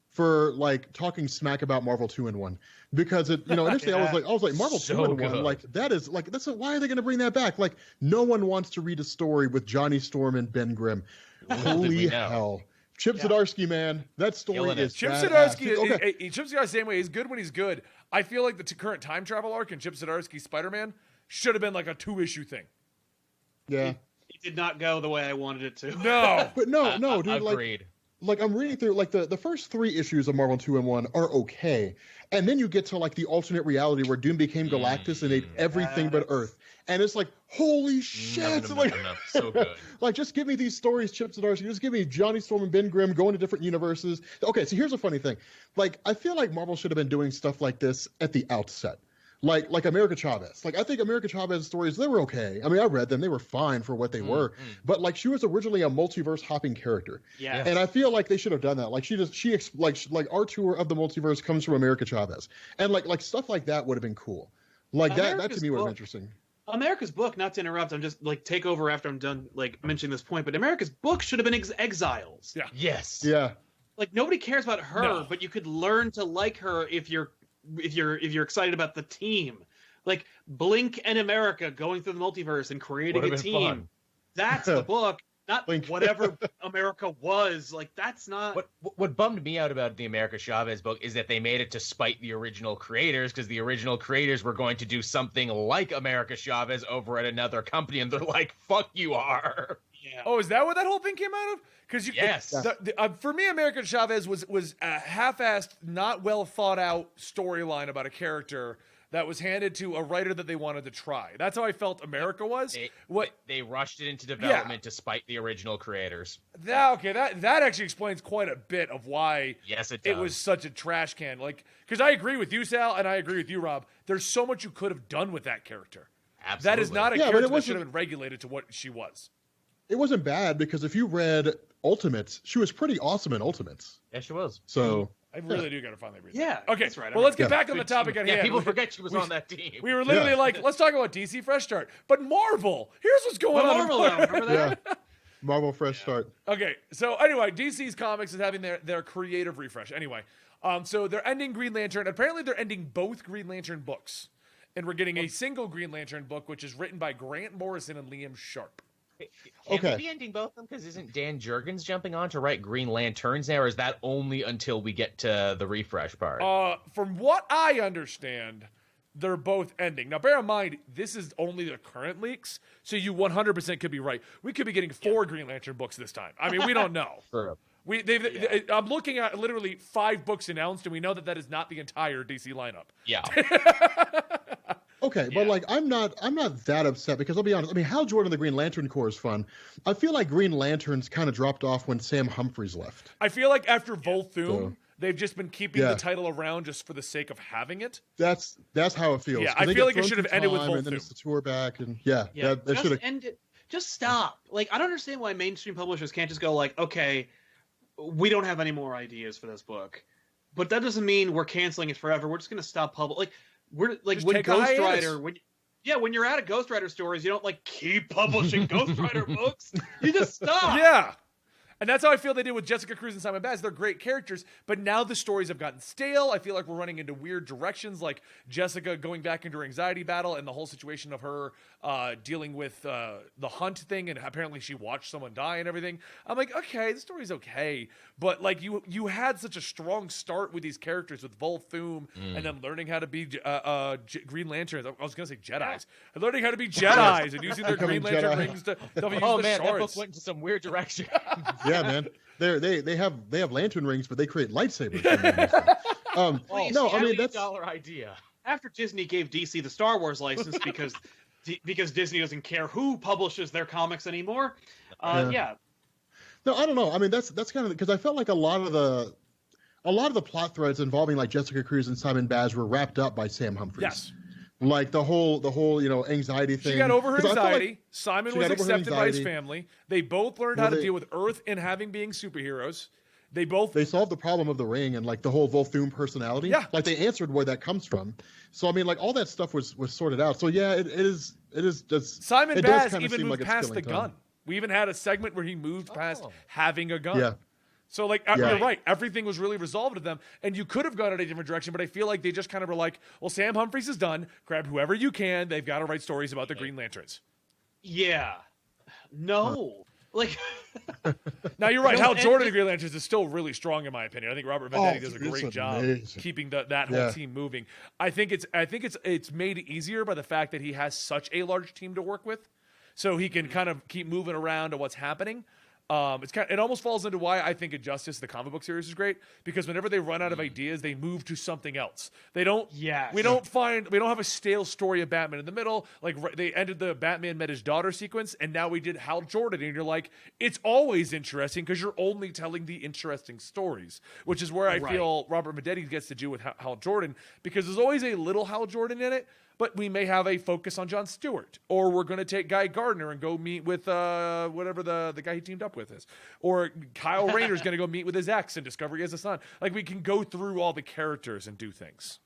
for like talking smack about Marvel 2-in-1 because it, initially I was like Marvel So 2-in-1, good. like that's why are they going to bring that back? Like no one wants to read a story with Johnny Storm and Ben Grimm. Holy hell. Chip Zdarsky, man, that story Killing it. is Chip badass. Zdarsky, Chip Zdarsky the same way. He's good when he's good. I feel like the current time travel arc in Chip Zdarsky's Spider-Man should have been like a 2-issue thing. Yeah. It did not go the way I wanted it to. No. But no, dude, Agreed. like I'm reading through like the first 3 issues of Marvel 2-in-1 are okay. And then you get to like the alternate reality where Doom became Galactus and ate everything but Earth. And it's like, holy shit! So good. Like, just give me these stories, Chip Zdarsky. Just give me Johnny Storm and Ben Grimm going to different universes. Okay, so here's a funny thing. Like, I feel like Marvel should have been doing stuff like this at the outset. Like America Chavez. Like, I think America Chavez's stories, they were okay. I mean, I read them. They were fine for what they were. But, like, she was originally a multiverse-hopping character. Yeah. And I feel like they should have done that. Like, our tour of the multiverse comes from America Chavez. And, like stuff like that would have been cool. Like, that to me would have been interesting. America's Book, not to interrupt, I'm just like take over after I'm done like mentioning this point, but America's Book should have been Exiles. Yeah. Yes. Yeah. Like nobody cares about her, No. but you could learn to like her if you're excited about the team. Like Blink and America going through the multiverse and creating a team. Fun. That's the book, not Blink. whatever America was. Like that's not What bummed me out about the America Chavez book is that they made it to spite the original creators because the original creators were going to do something like America Chavez over at another company, and they're like, "Fuck you are." Yeah. Oh, is that what that whole thing came out of? Because Yes. for me, American Chavez was a half-assed, not well thought out storyline about a character that was handed to a writer that they wanted to try. That's how I felt America was. They rushed it into development to spite the original creators. That actually explains quite a bit of why Yes, it it does. was such a trash can. Like, because I agree with you, Sal, and I agree with you, Rob. There's so much you could have done with that character. Absolutely. That is not a Yeah, but it character that wasn't- should have been regulated to what she was. It wasn't bad because if you read Ultimates, she was pretty awesome in Ultimates. Yeah, she was. So I really do got to finally read that. Yeah, Okay, that's right. well, let's get back on the topic at Yeah, hand. people forget she was on that team. We were literally like, let's talk about DC Fresh Start. But Marvel, here's what's going on. Marvel, though, remember that? yeah, Marvel Fresh Start. Okay, so anyway, DC's Comics is having their creative refresh. Anyway, so they're ending Green Lantern. Apparently, they're ending both Green Lantern books. And we're getting a single Green Lantern book, which is written by Grant Morrison and Liam Sharp. Can Okay. we be ending both of them? Because isn't Dan Jurgens jumping on to write Green Lanterns now, or is that only until we get to the refresh part? From what I understand, they're both ending. Now, bear in mind, this is only the current leaks, so you 100% could be right. We could be getting 4 Green Lantern books this time. I mean, we don't know. Sure. I'm looking at literally 5 books announced, and we know that is not the entire DC lineup. Yeah. Okay, but like I'm not that upset because I'll be honest. I mean, Hal Jordan, the Green Lantern Corps is fun. I feel like Green Lanterns kind of dropped off when Sam Humphries left. I feel like after Volthoom, they've just been keeping the title around just for the sake of having it. That's how it feels. Yeah, I feel like it should have ended with Volthoom. And then it's the tour back, and that should have ended. Just stop. Like, I don't understand why mainstream publishers can't just go like, okay, we don't have any more ideas for this book, but that doesn't mean we're canceling it forever. We're just going to stop we're like just when Ghost Rider, when you're out of Ghost Rider stories, you don't like keep publishing Ghost Rider books. You just stop. Yeah. And that's how I feel they did with Jessica Cruz and Simon Baz. They're great characters, but now the stories have gotten stale. I feel like we're running into weird directions, like Jessica going back into her anxiety battle and the whole situation of her dealing with the hunt thing, and apparently she watched someone die and everything. I'm like, okay, the story's okay, but like you had such a strong start with these characters with Volthoom and then learning how to be Green Lanterns. I was going to say Jedis. And learning how to be Jedis and using their Green Lantern rings to use the shards. That book went into some weird direction. Yeah, man. They have lantern rings, but they create lightsabers. No, I mean that's $1 idea. After Disney gave DC the Star Wars license because Disney doesn't care who publishes their comics anymore. Yeah. No, I don't know. I mean that's kind of because I felt like a lot of the plot threads involving like Jessica Cruz and Simon Baz were wrapped up by Sam Humphries. Yes. Like the whole anxiety thing. She got over her anxiety. Like Simon was accepted by his family. They both learned how to deal with Earth and being superheroes. They solved the problem of the ring and like the whole Volthoom personality. Yeah. Like they answered where that comes from. So I mean, like all that stuff was sorted out. So yeah, it is just Simon Baz even moved past the gun. We even had a segment where he moved past having a gun. Yeah. So, you're right. Everything was really resolved to them, and you could have gone in a different direction, but I feel like they just kind of were like, well, Sam Humphries is done. Grab whoever you can. They've got to write stories about the Green Lanterns. Yeah. No. Now, you're right. Hal Jordan of Green Lanterns is still really strong, in my opinion. I think Robert Venditti does a great job keeping that whole team moving. I think it's made easier by the fact that he has such a large team to work with, so he can kind of keep moving around to what's happening. It almost falls into why I think Injustice, the comic book series, is great, because whenever they run out of ideas, they move to something else. They don't. Yes. We don't have a stale story of Batman in the middle. Like they ended the Batman met his daughter sequence, and now we did Hal Jordan, and you're like, it's always interesting because you're only telling the interesting stories, which is where I feel Robert Venditti gets to do with Hal Jordan, because there's always a little Hal Jordan in it. But we may have a focus on Jon Stewart, or we're going to take Guy Gardner and go meet with whatever the guy he teamed up with is, or Kyle Rayner's going to go meet with his ex and discover he has a son. Like, we can go through all the characters and do things.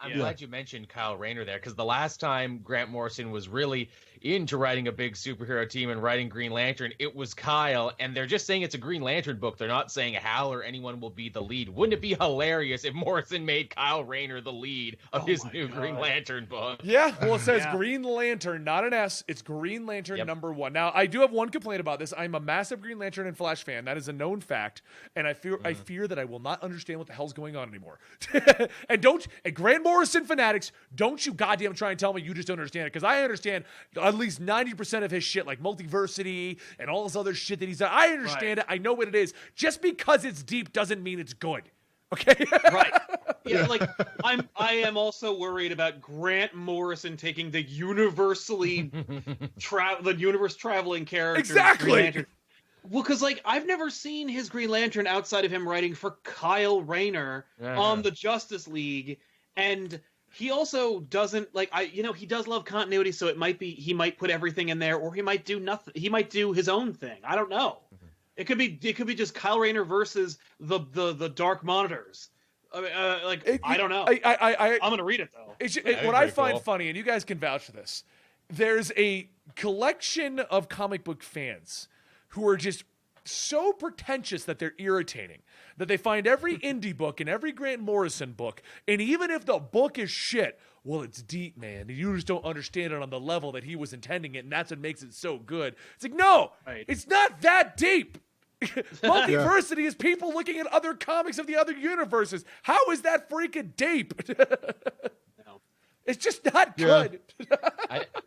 I'm glad you mentioned Kyle Rayner there, because the last time Grant Morrison was really into writing a big superhero team and writing Green Lantern, it was Kyle, and they're just saying it's a Green Lantern book. They're not saying Hal or anyone will be the lead. Wouldn't it be hilarious if Morrison made Kyle Rayner the lead of his new Green Lantern book? Yeah, well, it says Green Lantern, not an S. It's Green Lantern #1. Now, I do have one complaint about this. I'm a massive Green Lantern and Flash fan. That is a known fact, and I fear that I will not understand what the hell's going on anymore. And Grant Morrison fanatics, don't you goddamn try and tell me you just don't understand it, because I understand at least 90% of his shit, like multiversity and all this other shit that he's done. I understand it. I know what it is. Just because it's deep doesn't mean it's good. Okay? Right. Yeah, I am also worried about Grant Morrison taking the universe traveling character. Exactly. Well, because I've never seen his Green Lantern outside of him writing for Kyle Rayner on the Justice League, and he also doesn't he does love continuity, so it might be he might put everything in there, or he might do nothing. He might do his own thing. I don't know. It could be just Kyle Rayner versus the Dark Monitors. I don't know. I'm gonna read it though. What I find funny, and you guys can vouch for this, there's a collection of comic book fans who are just so pretentious that they're irritating, that they find every indie book and every Grant Morrison book, and even if the book is shit, well, it's deep, man, and you just don't understand it on the level that he was intending it, and that's what makes it so good. It's like, no, It's not that deep. Multiversity is people looking at other comics of the other universes. How is that freaking deep? No. It's just not Yeah. good.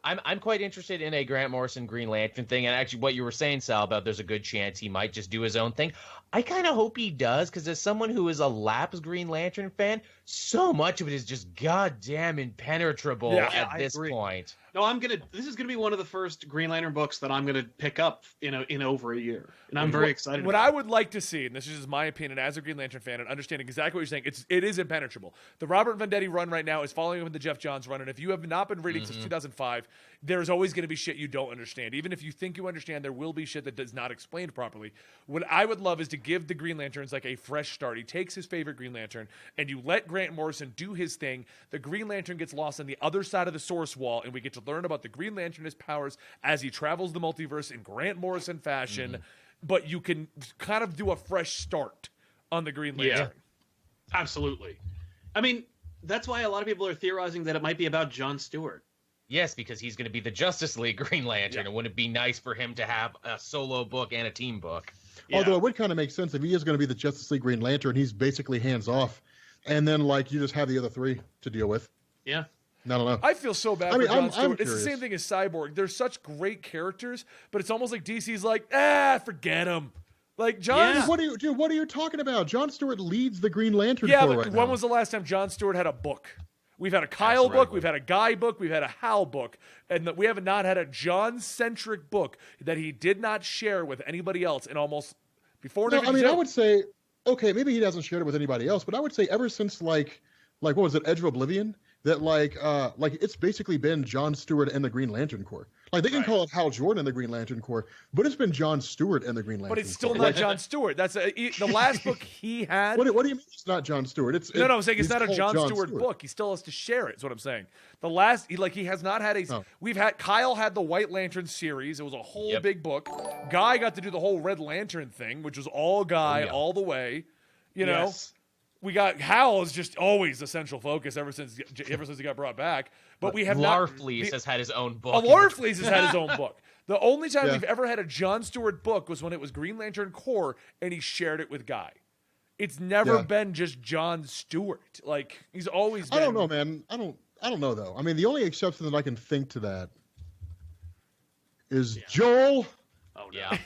I'm quite interested in a Grant Morrison Green Lantern thing, and actually what you were saying, Sal, about there's a good chance he might just do his own thing. I kind of hope he does, because as someone who is a lapsed Green Lantern fan, so much of it is just goddamn impenetrable at this point. No, this is gonna be one of the first Green Lantern books that I'm gonna pick up in over a year, and I'm very excited. What I would like to see, and this is just my opinion as a Green Lantern fan, and understanding exactly what you're saying, it is impenetrable. The Robert Venditti run right now is following up with the Jeff Johns run, and if you have not been reading since 2005, there's always going to be shit you don't understand. Even if you think you understand, there will be shit that does not explained properly. What I would love is to give the Green Lanterns like a fresh start. He takes his favorite Green Lantern, and you let Grant Morrison do his thing. The Green Lantern gets lost on the other side of the source wall, and we get to learn about the Green Lantern and his powers as he travels the multiverse in Grant Morrison fashion. But you can kind of do a fresh start on the Green Lantern. Yeah, absolutely. I mean, that's why a lot of people are theorizing that it might be about John Stewart. Yes, because he's going to be the Justice League Green Lantern, and wouldn't it be nice for him to have a solo book and a team book? Yeah. Although it would kind of make sense if he is going to be the Justice League Green Lantern, he's basically hands off, and then like you just have the other three to deal with. Yeah. I don't know. I feel so bad for John Stewart. It's the curious. same thing as Cyborg. They're such great characters, but it's almost like DC's like, forget them. Like John. Yeah. What are you talking about? John Stewart leads the Green Lantern Yeah, Corps but right when now. was the last time John Stewart had a book? We've had a Kyle book, we've had a Guy book, we've had a Hal book, and we have not had a John-centric book that he did not share with anybody else in almost before. No, I mean, I would say, okay, maybe he hasn't shared it with anybody else, but I would say ever since like what was it, Edge of Oblivion, that like it's basically been John Stewart and the Green Lantern Corps. Like they can call it Hal Jordan and the Green Lantern Corps, but it's been John Stewart and the Green Lantern. But it's still Corps. not John Stewart. That's the last book he had. What do you mean it's not John Stewart? No, I'm saying it's not a called John Stewart book. He still has to share it. Is what I'm saying. The last, he has not had a. Oh. We've had Kyle had the White Lantern series. It was a whole big book. Guy got to do the whole Red Lantern thing, which was all Guy all the way. You know, we got Hal is just always the central focus ever since he got brought back. But we have Larfleeze has had his own book. Larfleeze has had his own book. The only time we've ever had a John Stewart book was when it was Green Lantern Corps, and he shared it with Guy. It's never been just John Stewart. Like he's always been. I don't know, man. I don't know though. I mean, the only exception that I can think to that is Joel. Oh no. Yeah.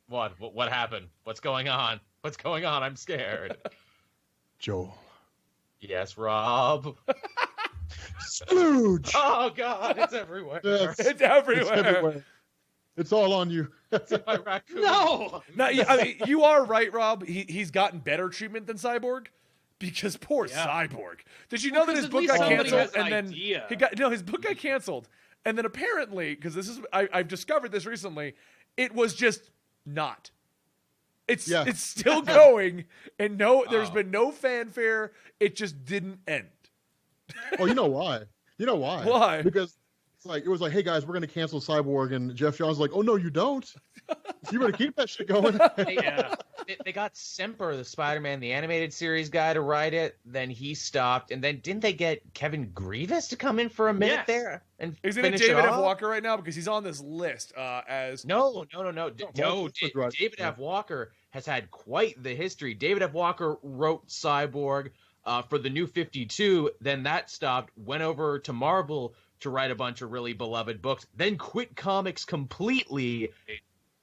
What happened? What's going on? What's going on? I'm scared. Joel. Yes, Rob. Splooge. Oh God, it's everywhere. Yes. It's everywhere. It's all on you. It's in my raccoon. No. No, I mean, you are right, Rob. He's gotten better treatment than Cyborg because poor Cyborg. Did you know that his book got canceled and then his book got canceled and then apparently because I've discovered this recently, it was just not. It's still going and there's been no fanfare. It just didn't end. Oh, you know why? Why? Because it was like, hey guys, we're going to cancel Cyborg, and Jeff Johns was like, oh no, you don't. You better keep that shit going. They got Semper, the Spider-Man the animated series guy, to write it. Then he stopped, and then didn't they get Kevin Grievous to come in for a minute there and Isn't it finish David F. off? Walker right now because he's on this list as No. David F. Walker has had quite the history. David F. Walker wrote Cyborg for the New 52. Then that stopped. Went over to Marvel to write a bunch of really beloved books. Then quit comics completely.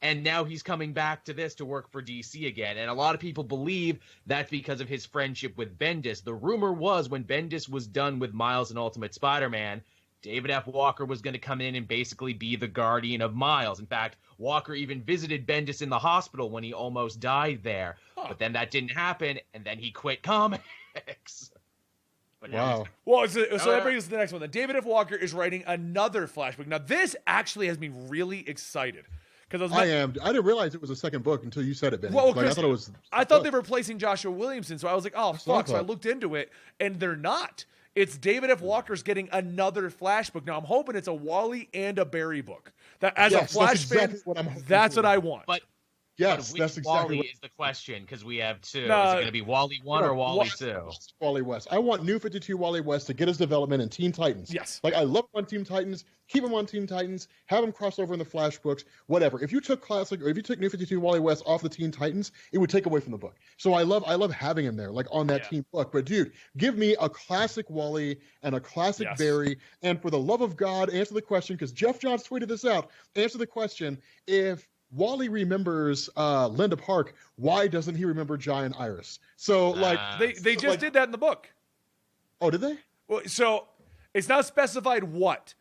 And now he's coming back to this to work for DC again. And a lot of people believe that's because of his friendship with Bendis. The rumor was when Bendis was done with Miles and Ultimate Spider-Man, David F. Walker was going to come in and basically be the guardian of Miles. In fact, Walker even visited Bendis in the hospital when he almost died there. But then that didn't happen, and then he quit comics. Wow. Well, so that brings us to the next one. Then David F. Walker is writing another flashback. Now, this actually has me really excited. I didn't realize it was a second book until you said it, Ben. Well, I thought it was. I thought they were replacing Joshua Williamson, so I was like, "Oh fuck!" So I looked into it, and they're not. It's David F. Walker's getting another Flash book. Now I'm hoping it's a Wally and a Barry book. That as a Flash fan, that's what I want. But Yes, which that's exactly Wally is the question, because we have two. No, is it going to be Wally 1 or Wally 2? Wally West. I want New 52 Wally West to get his development in Teen Titans. Yes. Like, I love him on Teen Titans. Keep him on Teen Titans. Have him cross over in the Flash books. Whatever. If you took New 52 Wally West off the Teen Titans, it would take away from the book. So I love having him there, like on that team book. But dude, give me a classic Wally and a classic Barry. And for the love of God, answer the question, because Jeff Johns tweeted this out. Answer the question: if Wally remembers Linda Park, why doesn't he remember Giant Iris? So like they just did that in the book. Oh, did they? Well, so it's not specified what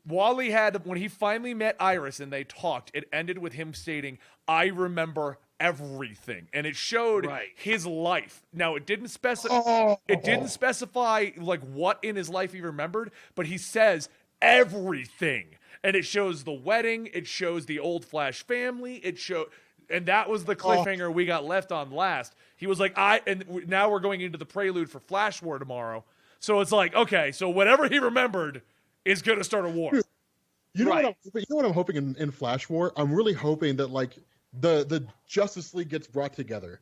Wally had when he finally met Iris and they talked. It ended with him stating, "I remember everything," and it showed his life. Now it didn't specify. It didn't specify like what in his life he remembered, but he says everything. And it shows the wedding. It shows the old Flash family. And that was the cliffhanger we got left on last. He was like, now we're going into the prelude for Flash War tomorrow. So it's like, okay, so whatever he remembered is going to start a war. You know what I'm hoping in Flash War? I'm really hoping that like the Justice League gets brought together,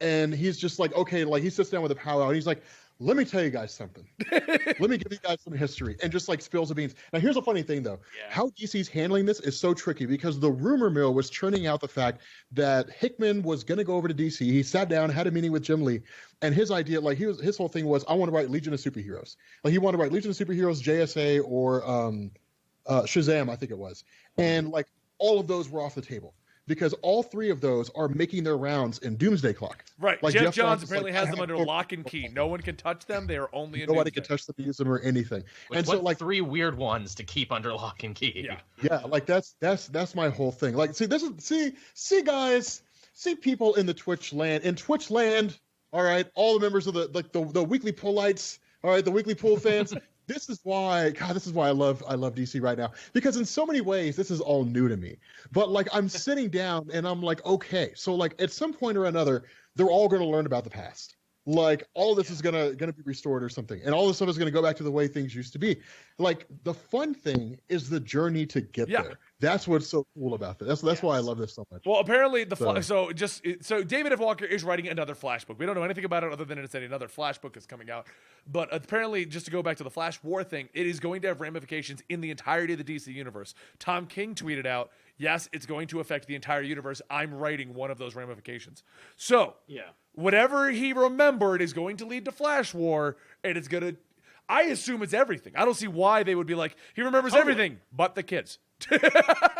and he's just like, okay, like he sits down with a powwow, and he's like, let me tell you guys something. Let me give you guys some history, and just like spills the beans. Now, here's a funny thing, though. Yeah. How DC's handling this is so tricky, because the rumor mill was churning out the fact that Hickman was going to go over to DC. He sat down, had a meeting with Jim Lee, and his idea, like his whole thing was, I want to write Legion of Superheroes. Like he wanted to write Legion of Superheroes, JSA, or Shazam, I think it was. And like all of those were off the table, because all three of those are making their rounds in Doomsday Clock. Right. Like Jeff Johns apparently has them under lock and key. No one can touch them. They are only in Nobody Doomsday. can touch them, use them, or anything. And so, like, 3 weird ones to keep under lock and key. Yeah. Like that's my whole thing. Like, see guys, people in the Twitch land. All right, all the members of the weekly Polites. All right, the weekly pool fans. This is why I love DC right now, because in so many ways this is all new to me. But like I'm sitting down and I'm like, okay, so like at some point or another, they're all going to learn about the past. Like all of this is gonna be restored or something, and all this stuff is gonna go back to the way things used to be. Like the fun thing is the journey to get there. That's what's so cool about this. That's why I love this so much. Well, apparently so David F. Walker is writing another Flash book. We don't know anything about it other than it's another Flash book is coming out. But apparently, just to go back to the Flash War thing, it is going to have ramifications in the entirety of the DC universe. Tom King tweeted out, "Yes, it's going to affect the entire universe. I'm writing one of those ramifications." So whatever he remembered is going to lead to Flash War, and it's going to. I assume it's everything. I don't see why they would be like, he remembers everything but the kids.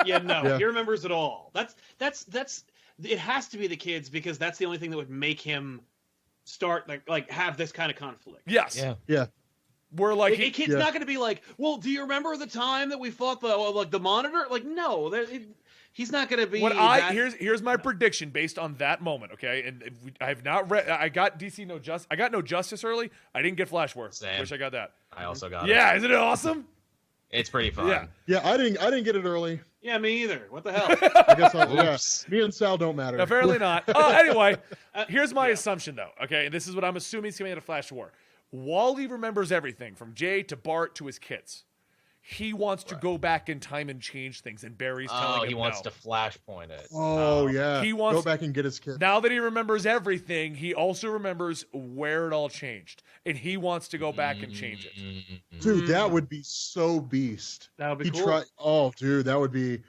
He remembers it all. That's it has to be the kids, because that's the only thing that would make him start like have this kind of conflict. Yes. Yeah. We're like it's not going to be like, well, do you remember the time that we fought the Monitor? Like, no, he's not going to be. Here's my prediction based on that moment. Okay, and I have not read. I got DC No Justice. I got No Justice early. I didn't get Flash War. Same. Wish I got that. I also got it. Yeah, isn't it awesome? It's pretty fun. Yeah. I didn't get it early. Yeah, me either. What the hell? I guess me and Sal don't matter. Apparently not. Anyway, here's my assumption though. Okay, and this is what I'm assuming is coming out of Flash War. Wally remembers everything from Jay to Bart to his kids. He wants to go back in time and change things, and Barry's telling him he wants to flashpoint it. He wants go back and get his kids. Now that he remembers everything, he also remembers where it all changed, and he wants to go back and change it. Dude, that would be so beast. That would be cool. That would be,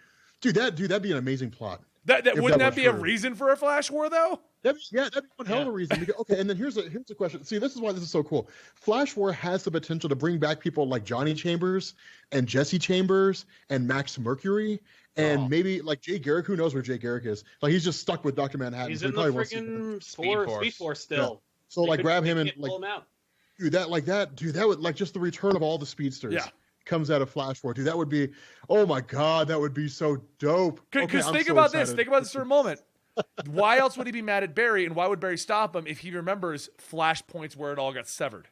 that'd be an amazing plot. Wouldn't that be a reason for a Flash War though? That'd be one hell of a reason. Because, okay, and then here's a question. See, this is why this is so cool. Flash War has the potential to bring back people like Johnny Chambers and Jesse Chambers and Max Mercury and maybe like Jay Garrick. Who knows where Jay Garrick is? Like he's just stuck with Dr. Manhattan. He's in the freaking Speed Force still. Yeah. So like grab him and like pull him out. That would like just the return of all the speedsters. Yeah. Comes out of Flash War. Dude, that would be, oh my God, that would be so dope. Because think about this for a moment. Why else would he be mad at Barry, and why would Barry stop him if he remembers Flashpoints where it all got severed?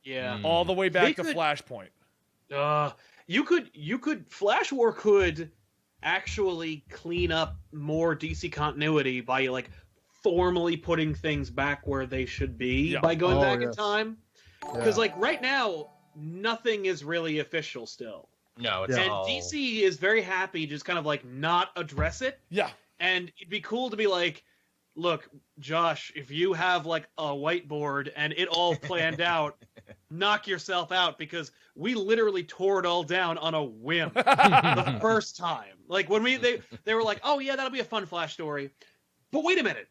Yeah. All the way back to Flashpoint. Flash War could actually clean up more DC continuity by like formally putting things back where they should be by going back in time. Because like right now, nothing is really official still. No, it's and DC is very happy just kind of like not address it. Yeah. And it'd be cool to be like, look, Josh, if you have like a whiteboard and it all planned out, knock yourself out, because we literally tore it all down on a whim the first time. Like when they were like, oh yeah, that'll be a fun Flash story. But wait a minute.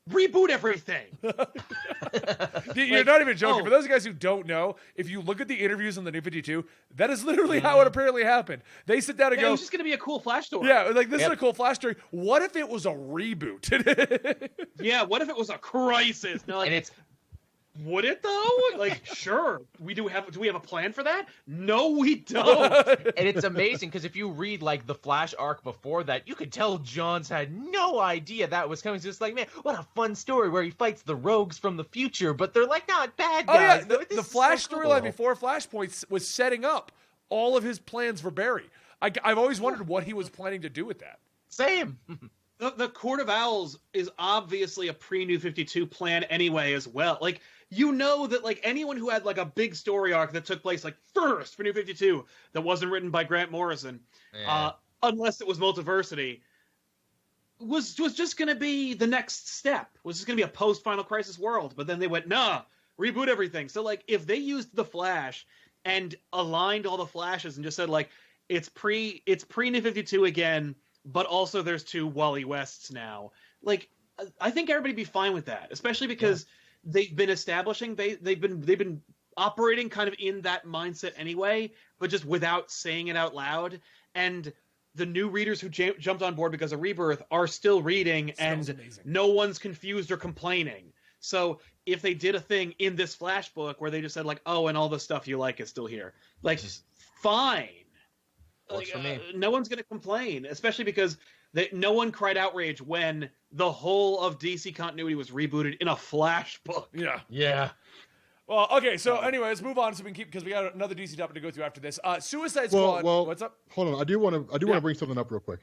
Reboot everything. You're not even joking. For those of you guys who don't know, if you look at the interviews on the New 52, that is literally how it apparently happened. They sit down and go, "It's just going to be a cool Flash story." Yeah, like this is a cool Flash story. What if it was a reboot? Yeah, what if it was a crisis? They're like, And it's would it though? Like, sure. Do we have a plan for that? No, we don't. and it's amazing because if you read like the Flash arc before that, you could tell Johns had no idea that was coming. It's just like, man, what a fun story where he fights the rogues from the future, but they're like not bad guys. Oh yeah, the Flash storyline before Flashpoint was setting up all of his plans for Barry. I've always wondered what he was planning to do with that. Same. The Court of Owls is obviously a pre-New 52 plan anyway as well. Like, you know that like anyone who had like a big story arc that took place like first for New 52 that wasn't written by Grant Morrison, unless it was Multiversity, was just going to be the next step. Was just going to be a post-Final Crisis world. But then they went, nah, reboot everything. So like if they used the Flash and aligned all the Flashes and just said like it's pre New 52 again, but also there's 2 Wally Wests now. Like I think everybody'd be fine with that, especially because they've been establishing they've been operating kind of in that mindset anyway, but just without saying it out loud. And the new readers who jumped on board because of Rebirth are still reading, and no one's confused or complaining. So if they did a thing in this Flash book where they just said like, oh, and all the stuff you like is still here, like, fine. Works for me. No one's going to complain, especially because no one cried outrage when the whole of DC continuity was rebooted in a Flash book. Yeah. Well, okay, so anyway, let's move on so we can keep, because we got another DC topic to go through after this. Suicide Squad. Well, what's up? Hold on, I do want to bring something up real quick.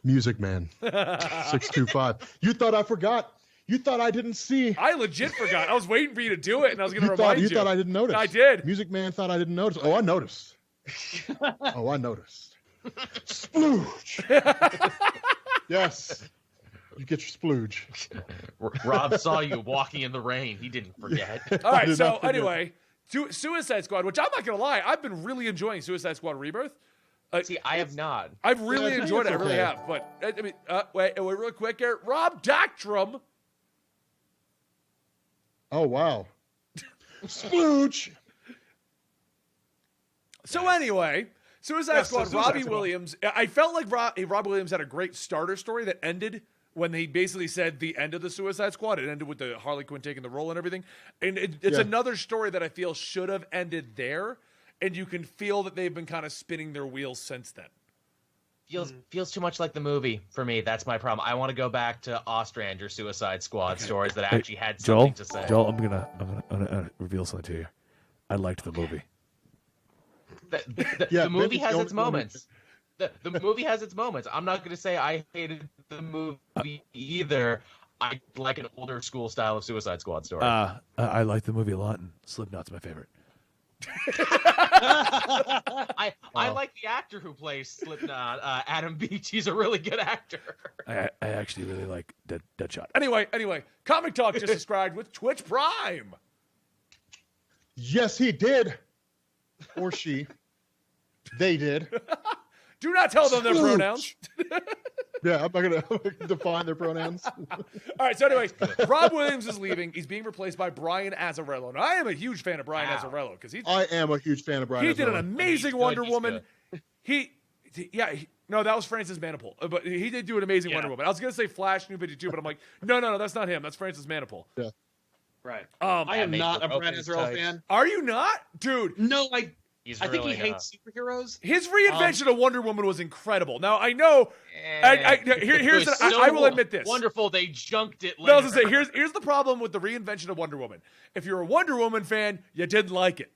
Music Man 625. You thought I forgot? You thought I didn't see? I legit forgot. I was waiting for you to do it, and I was going to remind you. You thought I didn't notice? I did. Music Man thought I didn't notice. Oh, I noticed. I noticed. Splooge. Yes. You get your splooge. Rob saw you walking in the rain. He didn't forget. All right, so anyway, Suicide Squad, which I'm not going to lie, I've been really enjoying Suicide Squad Rebirth. See, I have not. I've really enjoyed it. I really have. But, I mean, wait, real quick here. Rob Doctrum. Oh, wow. Splooge. So anyway, Suicide Squad, Robbie Williams. I felt like Rob Williams had a great starter story that ended when he basically said the end of the Suicide Squad. It ended with the Harley Quinn taking the role and everything. And it's another story that I feel should have ended there. And you can feel that they've been kind of spinning their wheels since then. Feels too much like the movie for me. That's my problem. I want to go back to Ostrander Suicide Squad stories that actually had something to say. Joel, I'm gonna reveal something to you. I liked the movie. The movie has its moments. The movie has its moments. I'm not going to say I hated the movie either. I like an older school style of Suicide Squad story. I like the movie a lot, and Slipknot's my favorite. I like the actor who plays Slipknot, Adam Beach. He's a really good actor. I actually really like Deadshot. Anyway, Comic Talk just subscribed with Twitch Prime. Yes, he did. Or she. They did. Do not tell them their pronouns. Yeah, I'm not going to define their pronouns. All right, so anyway, Rob Williams is leaving. He's being replaced by Brian Azzarello. Now, I am a huge fan of Brian Azzarello. I am a huge fan of Brian Azzarello. He did an amazing Wonder Woman. No, that was Francis Manapul. But he did do an amazing Wonder Woman. I was going to say Flash New 52, but I'm like, no, that's not him. That's Francis Manapul. Yeah. Right. I am not a Brian Azzarello fan. Are you not? Dude. No, I think he hates superheroes. His reinvention of Wonder Woman was incredible. Now I know. I will admit this. Wonderful. They junked it. Later. No, I was gonna say here's the problem with the reinvention of Wonder Woman. If you're a Wonder Woman fan, you didn't like it.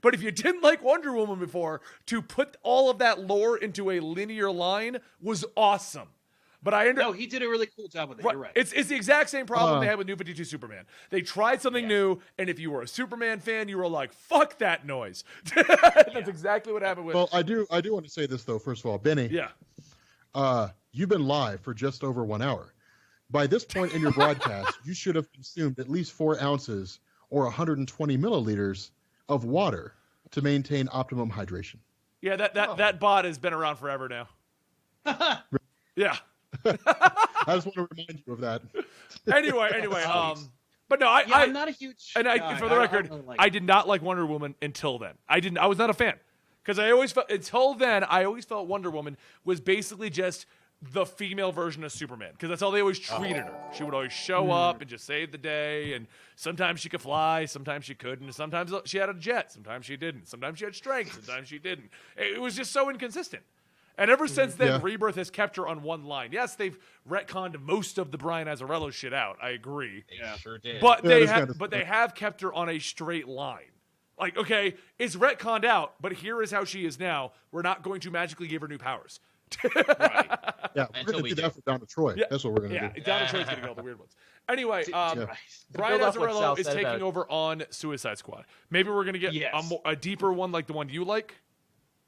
But if you didn't like Wonder Woman before, to put all of that lore into a linear line was awesome. But No, he did a really cool job with it. You're right. It's the exact same problem they had with New 52 Superman. They tried something new, and if you were a Superman fan, you were like, "Fuck that noise." That's exactly what happened with. Well, I do want to say this though. First of all, Benny. Yeah. You've been live for just over 1 hour. By this point in your broadcast, you should have consumed at least 4 ounces or 120 milliliters of water to maintain optimum hydration. Yeah, that bot has been around forever now. Yeah. I just want to remind you of that. Anyway, but no, I'm not a huge guy. For the record, I did not like Wonder Woman until then. I was not a fan because I always felt Wonder Woman was basically just the female version of Superman because that's how they always treated her. She would always show up and just save the day, and sometimes she could fly, sometimes she couldn't, sometimes she had a jet, sometimes she didn't, sometimes she had strength, sometimes she didn't. It was just so inconsistent. And ever since then, Rebirth has kept her on one line. Yes, they've retconned most of the Brian Azzarello shit out. I agree. They sure did. But they have kept her on a straight line. Like, okay, it's retconned out, but here is how she is now. We're not going to magically give her new powers. Right. Yeah, we're going to do that for Donna Troy. Yeah. That's what we're going to do. Donna Troy's going to get all the weird ones. Anyway, Brian Azzarello is taking over on Suicide Squad. Maybe we're going to get a deeper one like the one you like?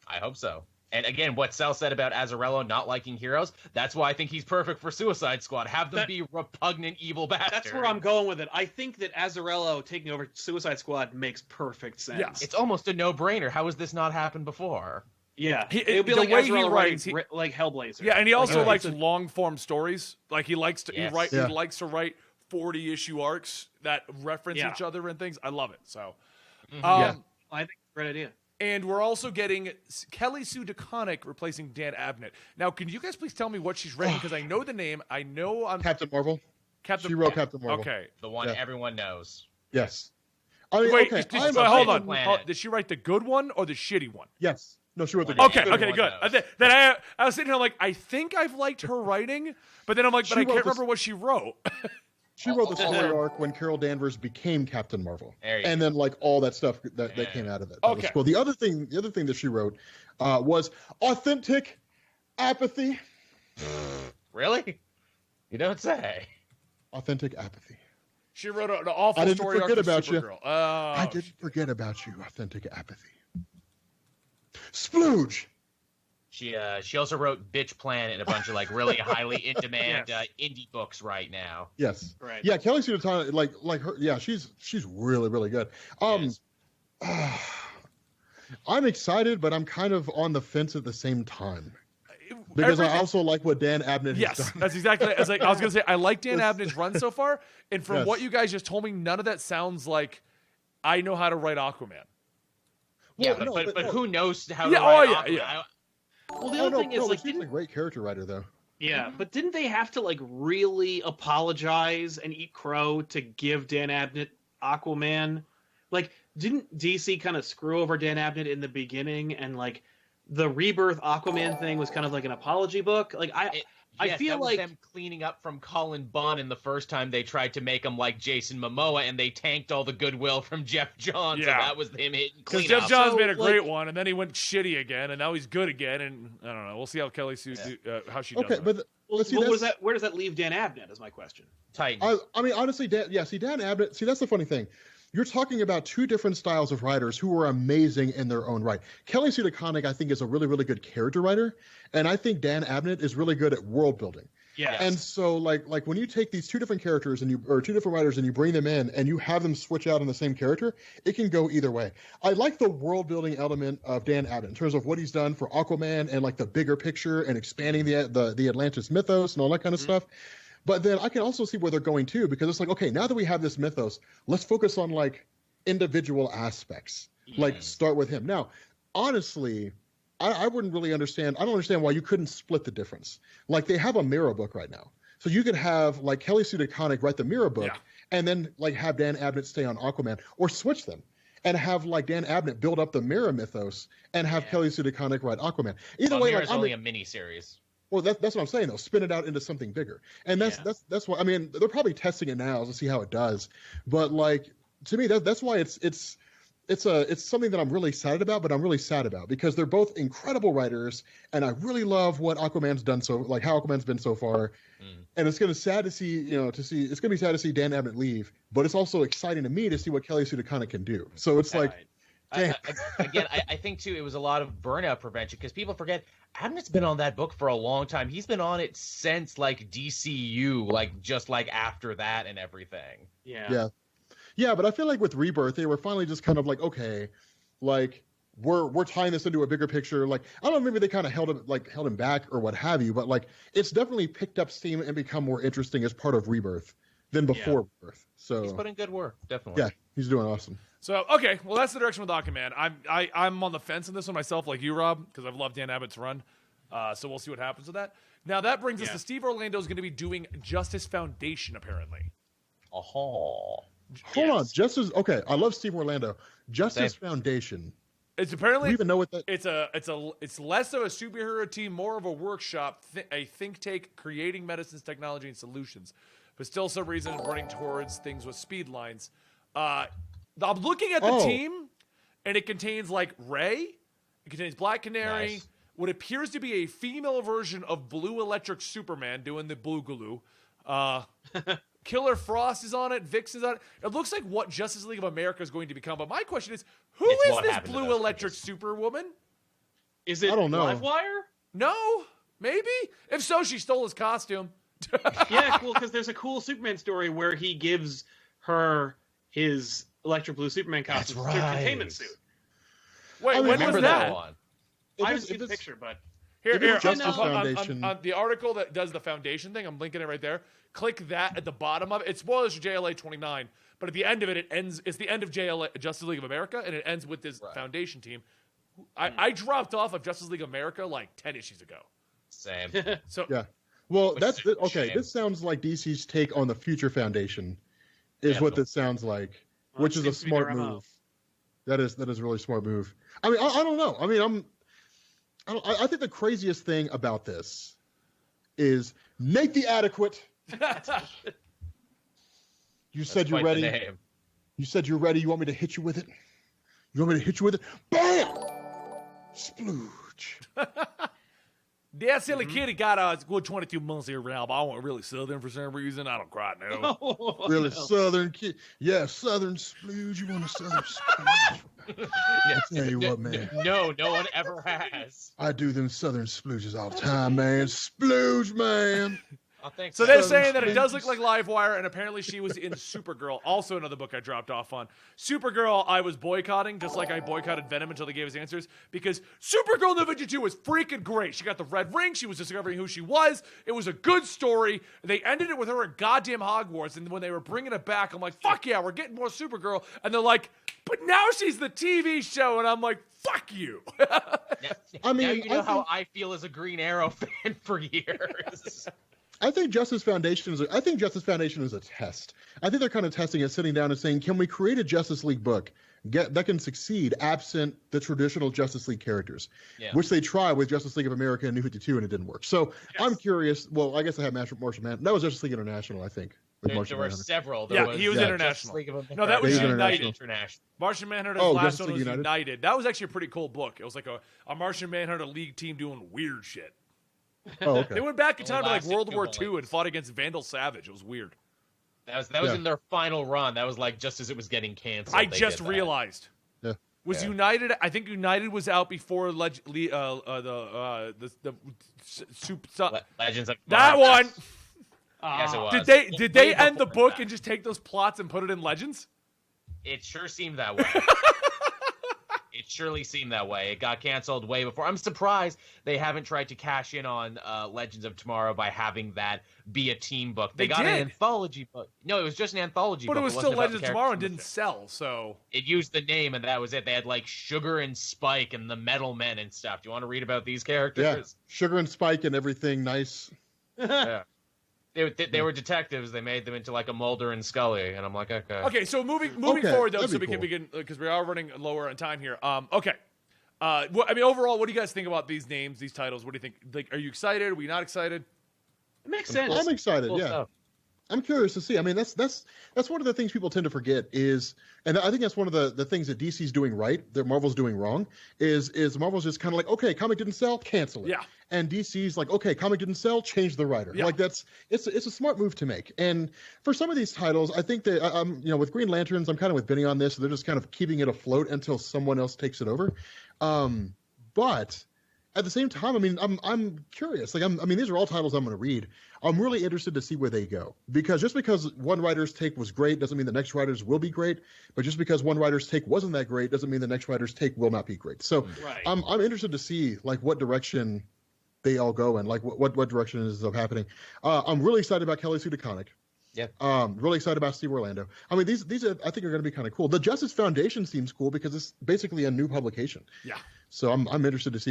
I hope so. And again, what Sal said about Azzarello not liking heroes, that's why I think he's perfect for Suicide Squad. Have them be repugnant, evil bastards. That's where I'm going with it. I think that Azzarello taking over Suicide Squad makes perfect sense. Yeah. It's almost a no-brainer. How has this not happened before? Yeah, it would be like Azzarello writing like Hellblazer. Yeah, and he also likes long-form stories. Like he likes to he likes to write 40-issue arcs that reference each other and things. I love it. So, I think it's a great idea. And we're also getting Kelly Sue DeConnick replacing Dan Abnett. Now, can you guys please tell me what she's written? Because I know the name. I know I'm Captain Marvel. She wrote Captain Marvel. Okay, the one everyone knows. Yes. I mean, wait, hold on. Did she write the good one or the shitty one? Yes. No, she wrote the good one. Okay, good. Then I was sitting here like, I think I've liked her writing, but then I'm like, but I can't remember what she wrote. She wrote the story arc when Carol Danvers became Captain Marvel, and then like all that stuff that came out of it. That was cool. The other thing that she wrote was authentic apathy. Really? You don't say. Authentic apathy. She wrote an awful story arc for Supergirl. I didn't forget about you. Authentic apathy. Splooge. She also wrote Bitch Planet and a bunch of like really highly in demand indie books right now. Yes. Right. Yeah, Kelly Sue DeConnick, like her. Yeah, she's really really good. I'm excited, but I'm kind of on the fence at the same time. Because I also like what Dan Abnett has done. That's exactly. I was going to say I like Dan Abnett's run so far, and from what you guys just told me, none of that sounds like I know how to write Aquaman. But who knows how to write Aquaman? Well, the other thing is, like, she's a great character writer, though. Yeah, but didn't they have to like really apologize and eat crow to give Dan Abnett Aquaman? Like, didn't DC kind of screw over Dan Abnett in the beginning, and like the Rebirth Aquaman thing was kind of like an apology book? Like, I feel that was like them cleaning up from Colin Bunn in the first time they tried to make him like Jason Momoa, and they tanked all the goodwill from Jeff Johns. Yeah. So that was him hitting clean up. Because Jeff Johns made a great one, and then he went shitty again, and now he's good again. And I don't know. We'll see how Kelly Sue how she does. Okay, but where does that leave Dan Abnett? Is my question. Titans. I mean, honestly, Dan Abnett. See, that's the funny thing. You're talking about two different styles of writers who are amazing in their own right. Kelly Sue DeConnick, I think, is a really, really good character writer, and I think Dan Abnett is really good at world building. Yeah. And so, like when you take these two different characters or two different writers and you bring them in and you have them switch out on the same character, it can go either way. I like the world building element of Dan Abnett in terms of what he's done for Aquaman and like the bigger picture and expanding the Atlantis mythos and all that kind of stuff. But then I can also see where they're going too, because it's like, okay, now that we have this mythos, let's focus on like individual aspects. Like start with him. Now, honestly, I wouldn't really understand. I don't understand why you couldn't split the difference. Like they have a Mira book right now. So you could have like Kelly Sue DeConnick write the Mira book and then like have Dan Abnett stay on Aquaman, or switch them and have like Dan Abnett build up the Mira mythos and have Kelly Sue DeConnick write Aquaman. Either way, Mira's only a mini series. Well, that's what I'm saying though. Spin it out into something bigger, and that's why. I mean, they're probably testing it now to see how it does. But like to me, that's why it's it's something that I'm really excited about, but I'm really sad about because they're both incredible writers, and I really love what Aquaman's done how Aquaman's been so far. And it's gonna be sad to see Dan Abnett leave, but it's also exciting to me to see what Kelly Sue DeConnick can do. So it's like, damn. I think too it was a lot of burnout prevention because people forget Abnett's been on that book for a long time. He's been on it since like DCU, like just like after that and everything. Yeah, but I feel like with Rebirth, they were finally just kind of like, okay, like we're tying this into a bigger picture. Like I don't know, maybe they kind of held him back or what have you, but like it's definitely picked up steam and become more interesting as part of Rebirth than before Rebirth. So he's put in good work, definitely. Yeah, he's doing awesome. So okay, well that's the direction with Aquaman. I'm on the fence in this one myself, like you, Rob, because I've loved Dan Abbott's run. So we'll see what happens with that. Now that brings us to Steve Orlando is going to be doing Justice Foundation apparently. Hold on, Justice. Okay, I love Steve Orlando. Justice Foundation. It's apparently. Do you even know what that? It's less of a superhero team, more of a workshop, a think tank creating medicines, technology, and solutions, but still some reason running towards things with speed lines. I'm looking at the team, and it contains like Ray. It contains Black Canary. What appears to be a female version of Blue Electric Superman doing the blue glue. Killer Frost is on it. Vix is on it. It looks like what Justice League of America is going to become. But my question is, who is this Blue Electric Superwoman? Is it I don't know. Livewire? No, maybe. If so, she stole his costume. Yeah, cool. Because there's a cool Superman story where he gives her his Electric Blue Superman costume to containment suit. Wait, when was that? I haven't seen the picture, but here, Justice Foundation. on the article that does the foundation thing, I'm linking it right there. Click that at the bottom of it. It's spoilers for JLA 29, but at the end of it ends. It's the end of JLA, Justice League of America, and it ends with this foundation team. I dropped off of Justice League of America like 10 issues ago. Same. So yeah. Well, that's shame. This sounds like DC's take on the Future Foundation, is what this sounds like, which is a smart move. That is a really smart move. I mean, I don't know. I mean, I think the craziest thing about this is Nate the Adequate. You said you're ready. You said you're ready. You want me to hit you with it? You want me to hit you with it? Bam! Splooge. That silly kitty got a good 22 months here, Rob. I want really Southern for some reason. I don't quite know. Really Southern kid. Yeah, Southern splooge. You want a Southern splooge? I tell you what, man. No one ever has. I do them Southern splooges all the time, man. Splooge, man. So they're saying that it does look like Livewire, and apparently she was in Supergirl, also another book I dropped off on. Supergirl I was boycotting, just like I boycotted Venom until they gave us answers, because Supergirl New 52 was freaking great. She got the red ring, she was discovering who she was, it was a good story. They ended it with her in goddamn Hogwarts, and when they were bringing it back, I'm like, fuck yeah, we're getting more Supergirl, and they're like, but now she's the TV show, and I'm like, fuck you. I mean, now you know how I feel as a Green Arrow fan for years. I think Justice Foundation is a test. I think they're kind of testing it, sitting down and saying, can we create a Justice League book that can succeed absent the traditional Justice League characters, which they tried with Justice League of America and New 52, and it didn't work. So I'm curious. Well, I guess I had Martian Manhunter. That was Justice League International, I think. There were several. He was international. No, that was United. International. Martian Manhunter's last one was United. That was actually a pretty cool book. It was like a Martian Manhunter League team doing weird shit. Oh, okay. They went back in time to like World War II and fought against Vandal Savage. It was weird. That was in their final run. That was like just as it was getting canceled. I just realized. Yeah. Was United? I think United was out before Legends of that one. Yes, it was. Did they end the book and just take those plots and put it in Legends? It sure seemed that way. It surely seemed that way. It got canceled way before. I'm surprised they haven't tried to cash in on Legends of Tomorrow by having that be a team book. They got an anthology book. No, it was just an anthology book. But it was still Legends of Tomorrow and didn't sell, so... It used the name, and that was it. They had, like, Sugar and Spike and the Metal Men and stuff. Do you want to read about these characters? Yeah, Sugar and Spike and everything nice. Yeah. They were detectives. They made them into like a Mulder and Scully, and I'm like, okay. Okay, so moving forward though, so we can begin because we are running lower on time here. Okay, I mean overall, what do you guys think about these names, these titles? What do you think? Like, are you excited? Are we not excited? It makes sense. I'm excited. Cool yeah. Stuff. I'm curious to see. I mean, that's one of the things people tend to forget is, and I think that's one of the things that DC's doing right, that Marvel's doing wrong, is Marvel's just kind of like, okay, comic didn't sell, cancel it. Yeah. And DC's like, okay, comic didn't sell, change the writer. Yeah. Like it's a smart move to make. And for some of these titles, I think that with Green Lanterns, I'm kind of with Benny on this. So they're just kind of keeping it afloat until someone else takes it over. But at the same time, I mean, I'm curious. Like, these are all titles I'm going to read. I'm really interested to see where they go, because just because one writer's take was great doesn't mean the next writer's will be great. But just because one writer's take wasn't that great doesn't mean the next writer's take will not be great. So Right. I'm interested to see like what direction they all go and like what direction is happening. I'm really excited about Kelly Sue DeConnick. Yeah. Really excited about Steve Orlando. I mean, these I think are going to be kind of cool. The Justice Foundation seems cool because it's basically a new publication. Yeah. So I'm interested to see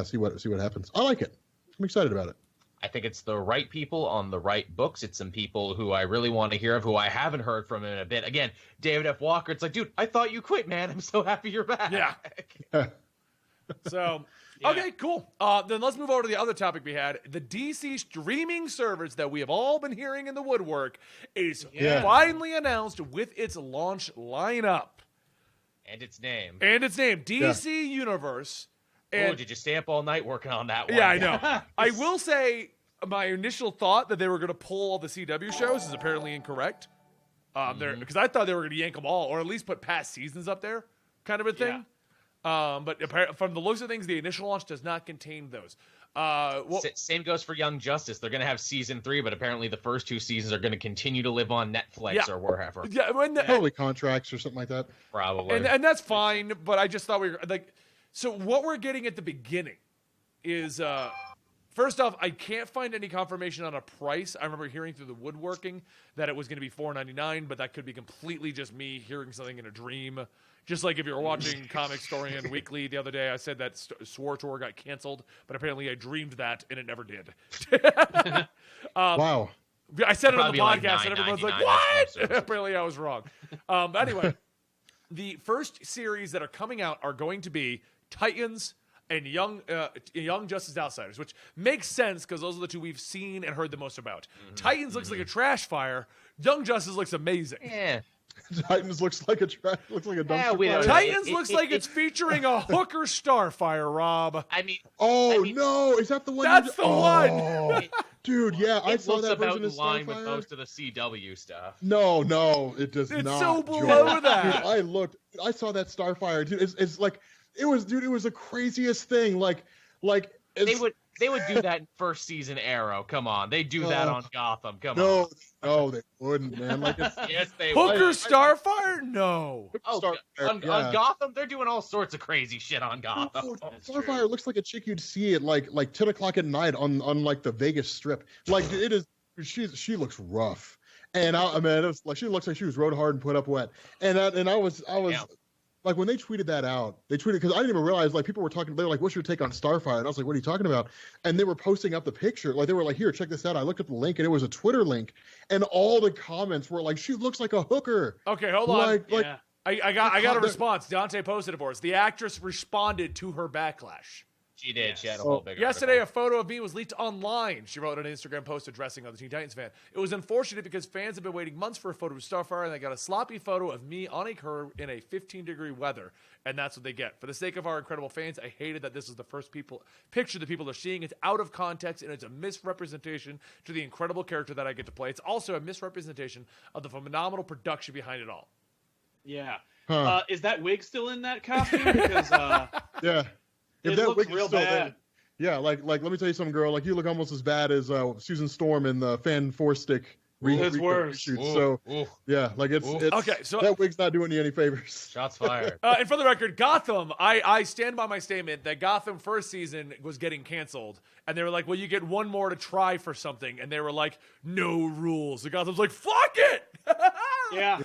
see what happens. I like it. I'm excited about it. I think it's the right people on the right books. It's some people who I really want to hear of, who I haven't heard from in a bit. Again, David F. Walker. It's like, dude, I thought you quit, man. I'm so happy you're back. Yeah. So, okay, cool. Then let's move over to the other topic we had. The DC streaming service that we have all been hearing in the woodwork is finally announced with its launch lineup. And its name. DC Universe. And Did you stay up all night working on that one? yeah, I know. I will say my initial thought that they were going to pull all the CW shows is apparently incorrect. Because I thought they were going to yank them all, or at least put past seasons up there, kind of a thing. But from the looks of things, the initial launch does not contain those. Same goes for Young Justice. They're going to have season 3, but apparently the first 2 seasons are going to continue to live on Netflix or wherever. Yeah, Probably contracts or something like that. Probably. And that's fine, but I just thought we were like. So what we're getting at the beginning is, first off, I can't find any confirmation on a price. I remember hearing through the woodworking that it was going to be $4.99, but that could be completely just me hearing something in a dream. Just like if you were watching Comicstorian Weekly the other day, I said that SWORTOR got canceled, but apparently I dreamed that and it never did. Wow. I said it on the Probably podcast like and everyone's like, $9.99 what? Apparently I was wrong. But anyway, the first series that are coming out are going to be Titans and Young Justice Outsiders, which makes sense because those are the two we've seen and heard the most about. Titans looks like a trash fire. Young Justice looks amazing. Yeah. Titans looks like a dumpster fire. Titans looks like it's featuring a hooker Starfire, Rob. I mean, no, is that the one? That's the one. Dude, yeah, I it saw looks that about version in of line with Starfire. most of the CW stuff. No, it does It's not. so below Joel. that. Dude, I saw that Starfire, dude. It's like it was the craziest thing. They would do that in first season Arrow. Come on, they do that on Gotham. Come on. No, they wouldn't, man. Like Yes, they Hooker would. Starfire? No. On Gotham, they're doing all sorts of crazy shit on Gotham. No, Starfire looks like a chick you'd see at like 10 o'clock at night on like the Vegas Strip. Like it is. She looks rough, and it was like she looks like she was rode hard and put up wet. And I was. Yeah. Like when they tweeted that out, because I didn't even realize like people were talking. They were like, "What's your take on Starfire?" And I was like, "What are you talking about?" And they were posting up the picture. Like they were like, "Here, check this out." I looked at the link, and it was a Twitter link, and all the comments were like, "She looks like a hooker." Okay, hold on. Yeah. I got a response. Dante posted it for us. The actress responded to her backlash. She did. She had a whole big Yesterday, a article. photo of me was leaked online. She wrote an Instagram post addressing other Teen Titans fan. It was unfortunate because fans have been waiting months for a photo of Starfire, and they got a sloppy photo of me on a curb in a 15-degree weather, and that's what they get. For the sake of our incredible fans, I hated that this is the first picture that people are seeing. It's out of context, and it's a misrepresentation to the incredible character that I get to play. It's also a misrepresentation of the phenomenal production behind it all. Yeah. Huh. Is that wig still in that costume? Because Yeah. it that looks wig is real still bad. there- Yeah, like let me tell you something, girl. Like you look almost as bad as Susan Storm in the Fan Four Stick. It's worse. Reshoot. So yeah, like it's Okay, so that wig's not doing you any favors. Shots fired. And for the record, Gotham, I stand by my statement that Gotham first season was getting canceled. And they were like, well, you get one more to try for something. And they were like, no rules. And Gotham's like, fuck it! Yeah.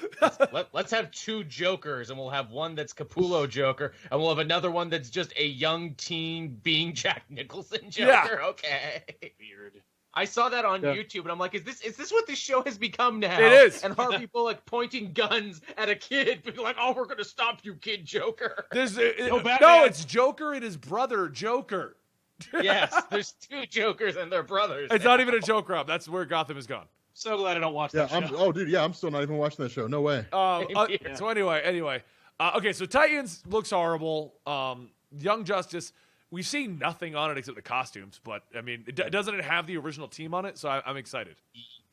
Let's have 2 Jokers, and we'll have one that's Capullo Joker, and we'll have another one that's just a young teen being Jack Nicholson Joker. Yeah. Okay. Weird. I saw that on YouTube, and I'm like, is this what this show has become now? It is. And Harvey Bullock pointing guns at a kid, being like, oh, we're going to stop you, kid Joker. No, Batman. it's Joker and his brother, Joker. Yes, there's 2 Jokers and their brothers. It's not even a joke, Rob. That's where Gotham has gone. So glad I don't watch Yeah, that show. oh, dude, yeah, I'm still not even watching that show. No way. So anyway, okay. So Titans looks horrible. Young Justice, we've seen nothing on it except the costumes. But I mean, doesn't it have the original team on it? So I'm excited.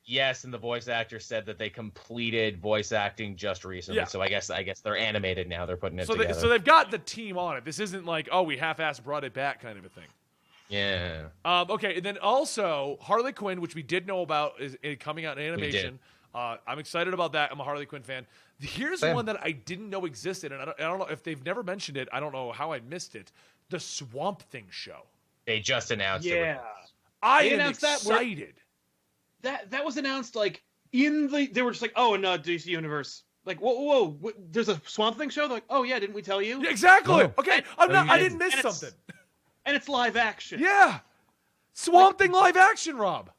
Yes, and the voice actor said that they completed voice acting just recently. Yeah. So I guess they're animated now. They're putting it together. So they've got the team on it. This isn't like, oh, we half-assed brought it back kind of a thing. Yeah. Okay, and then also Harley Quinn, which we did know about, is coming out in animation. We did. I'm excited about that. I'm a Harley Quinn fan. Here's one that I didn't know existed, and I don't know if they've never mentioned it. I don't know how I missed it. The Swamp Thing show. They just announced it. Yeah. I They am announced that excited. That was announced like they were just like, oh, in DC Universe. Like, whoa, there's a Swamp Thing show? They're like, oh yeah, didn't we tell you? Yeah, exactly. Oh. Okay, I didn't miss and it's- something. And it's live action. Yeah. Swamp Thing live action, Rob.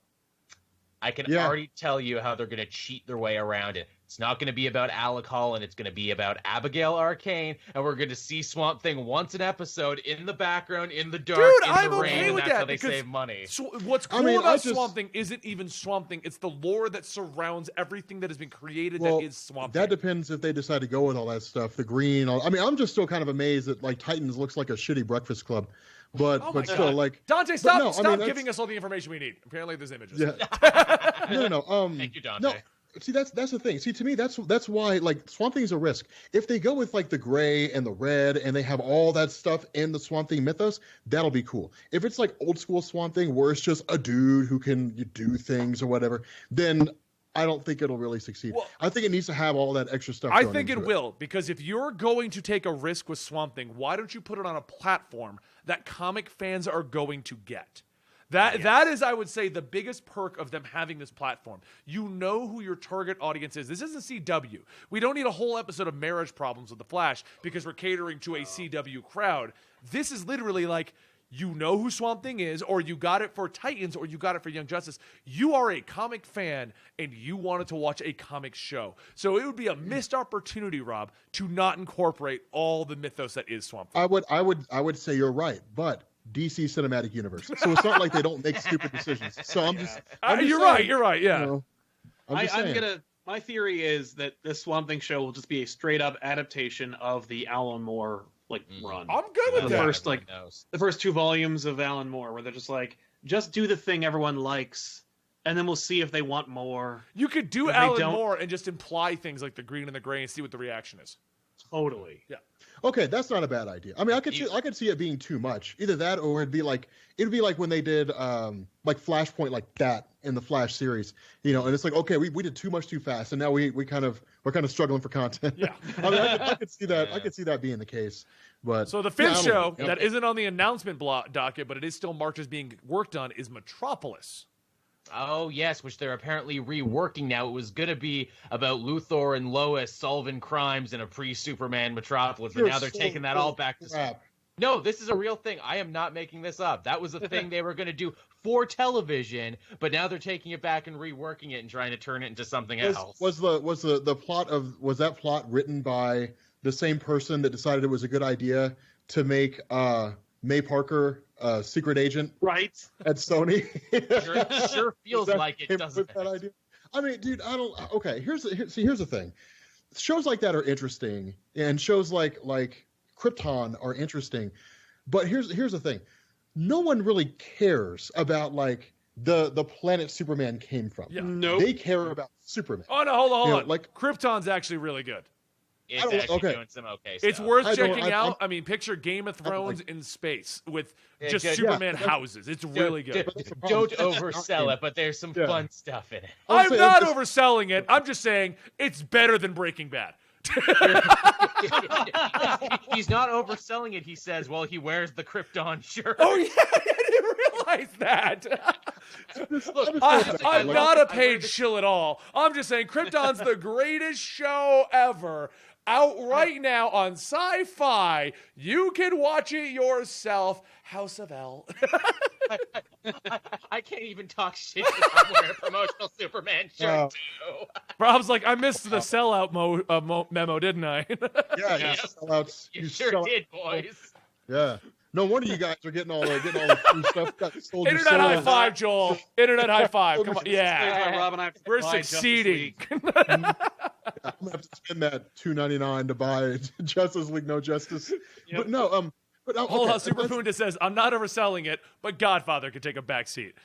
I can already tell you how they're going to cheat their way around it. It's not going to be about Alec Holland. It's going to be about Abigail Arcane, and we're going to see Swamp Thing once an episode in the background, in the dark, Dude, in I'm the rain, okay and with that's that how they because save money. What's cool I about just- Swamp Thing isn't even Swamp Thing. It's the lore that surrounds everything that has been created Well, that is Swamp that Thing. depends if they decide to go with all that stuff. The green. I mean, I'm just still kind of amazed that like Titans looks like a shitty Breakfast Club, but Oh my still God. like. Dante, but stop no, I mean, that's- giving us all the information we need. Apparently, there's images. Yeah. No. Thank you, Dante. No. See, that's the thing. See, to me, that's why like Swamp Thing's a risk. If they go with like the gray and the red, and they have all that stuff in the Swamp Thing mythos, that'll be cool. If it's like old school Swamp Thing, where it's just a dude who can do things or whatever, then I don't think it'll really succeed. Well, I think it needs to have all that extra stuff. I thrown think it into will, because if you're going to take a risk with Swamp Thing, why don't you put it on a platform that comic fans are going to get? That is, I would say, the biggest perk of them having this platform. You know who your target audience is. This isn't CW. We don't need a whole episode of marriage problems with The Flash because we're catering to a CW crowd. This is literally like, you know who Swamp Thing is, or you got it for Titans, or you got it for Young Justice. You are a comic fan, and you wanted to watch a comic show. So it would be a missed opportunity, Rob, to not incorporate all the mythos that is Swamp Thing. I would say you're right, but DC Cinematic Universe. So it's not like they don't make stupid decisions. So I'm just You're saying, right. Yeah. you know, I'm just saying. My theory is that this Swamp Thing show will just be a straight up adaptation of the Alan Moore run. I'm good with the that. first the first 2 volumes of Alan Moore, where they're just like, just do the thing everyone likes, and then we'll see if they want more. You could do If they Alan don't- Moore and just imply things like the green and the gray and see what the reaction is. Totally. Yeah. Okay, that's not a bad idea. I mean, I could see it being too much. Either that, or it'd be like when they did like Flashpoint like that in the Flash series, you know. And it's like, okay, we did too much too fast, and now we're kind of struggling for content. Yeah. I mean, I could see that. I could see that being the case. But So the fifth show Yeah. that isn't on the announcement docket, but it is still marked as being worked on, is Metropolis. Oh, yes, which they're apparently reworking now. It was going to be about Luthor and Lois solving crimes in a pre-Superman Metropolis, but You're now they're so taking that full all of back to... crap. No, this is a real thing. I am not making this up. That was a thing they were going to do for television, but now they're taking it back and reworking it and trying to turn it into something else. Was the plot was that plot written by the same person that decided it was a good idea to make May Parker secret agent Right. at Sony? Sure feels like it, doesn't that it? idea? I mean, dude, I don't. Okay, here's the thing. Shows like that are interesting, and shows like Krypton are interesting, but here's the thing. No one really cares about like the planet Superman came from. Yeah. Nope. They care about Superman. Oh no, hold You know, on. like- Krypton's actually really good. It's I don't- actually okay. doing some okay It's stuff. worth I don't- checking I- out. I mean, picture Game of Thrones in space with Yeah, just yeah, Superman yeah. houses. It's really good. But that's the problem. Don't oversell it, but there's some Yeah. fun stuff in it. I'm I'm saying not it's overselling it. I'm just saying it's better than Breaking Bad. He's not overselling it. He says, well, he wears the Krypton shirt. Oh yeah, I didn't realize that. Look, I'm not a paid shill at all. I'm just saying Krypton's the greatest show ever. Out right now on Sci-Fi. You can watch it yourself. House of L. I can't even talk shit because I'm wearing a promotional Superman shirt, too. Rob's like, I missed the sellout memo, didn't I? Yeah, Yeah. you sellouts. You sure sell- did, boys. Yeah. No wonder you guys are getting all the free stuff. Internet high five, Joel. Internet high five. Come on, yeah. Rob and I We're succeeding. I'm gonna have to spend that $2.99 to buy Justice League No Justice. Yep. But no, but okay, Hold on, Super Punda says, I'm not overselling it, but Godfather could take a back seat.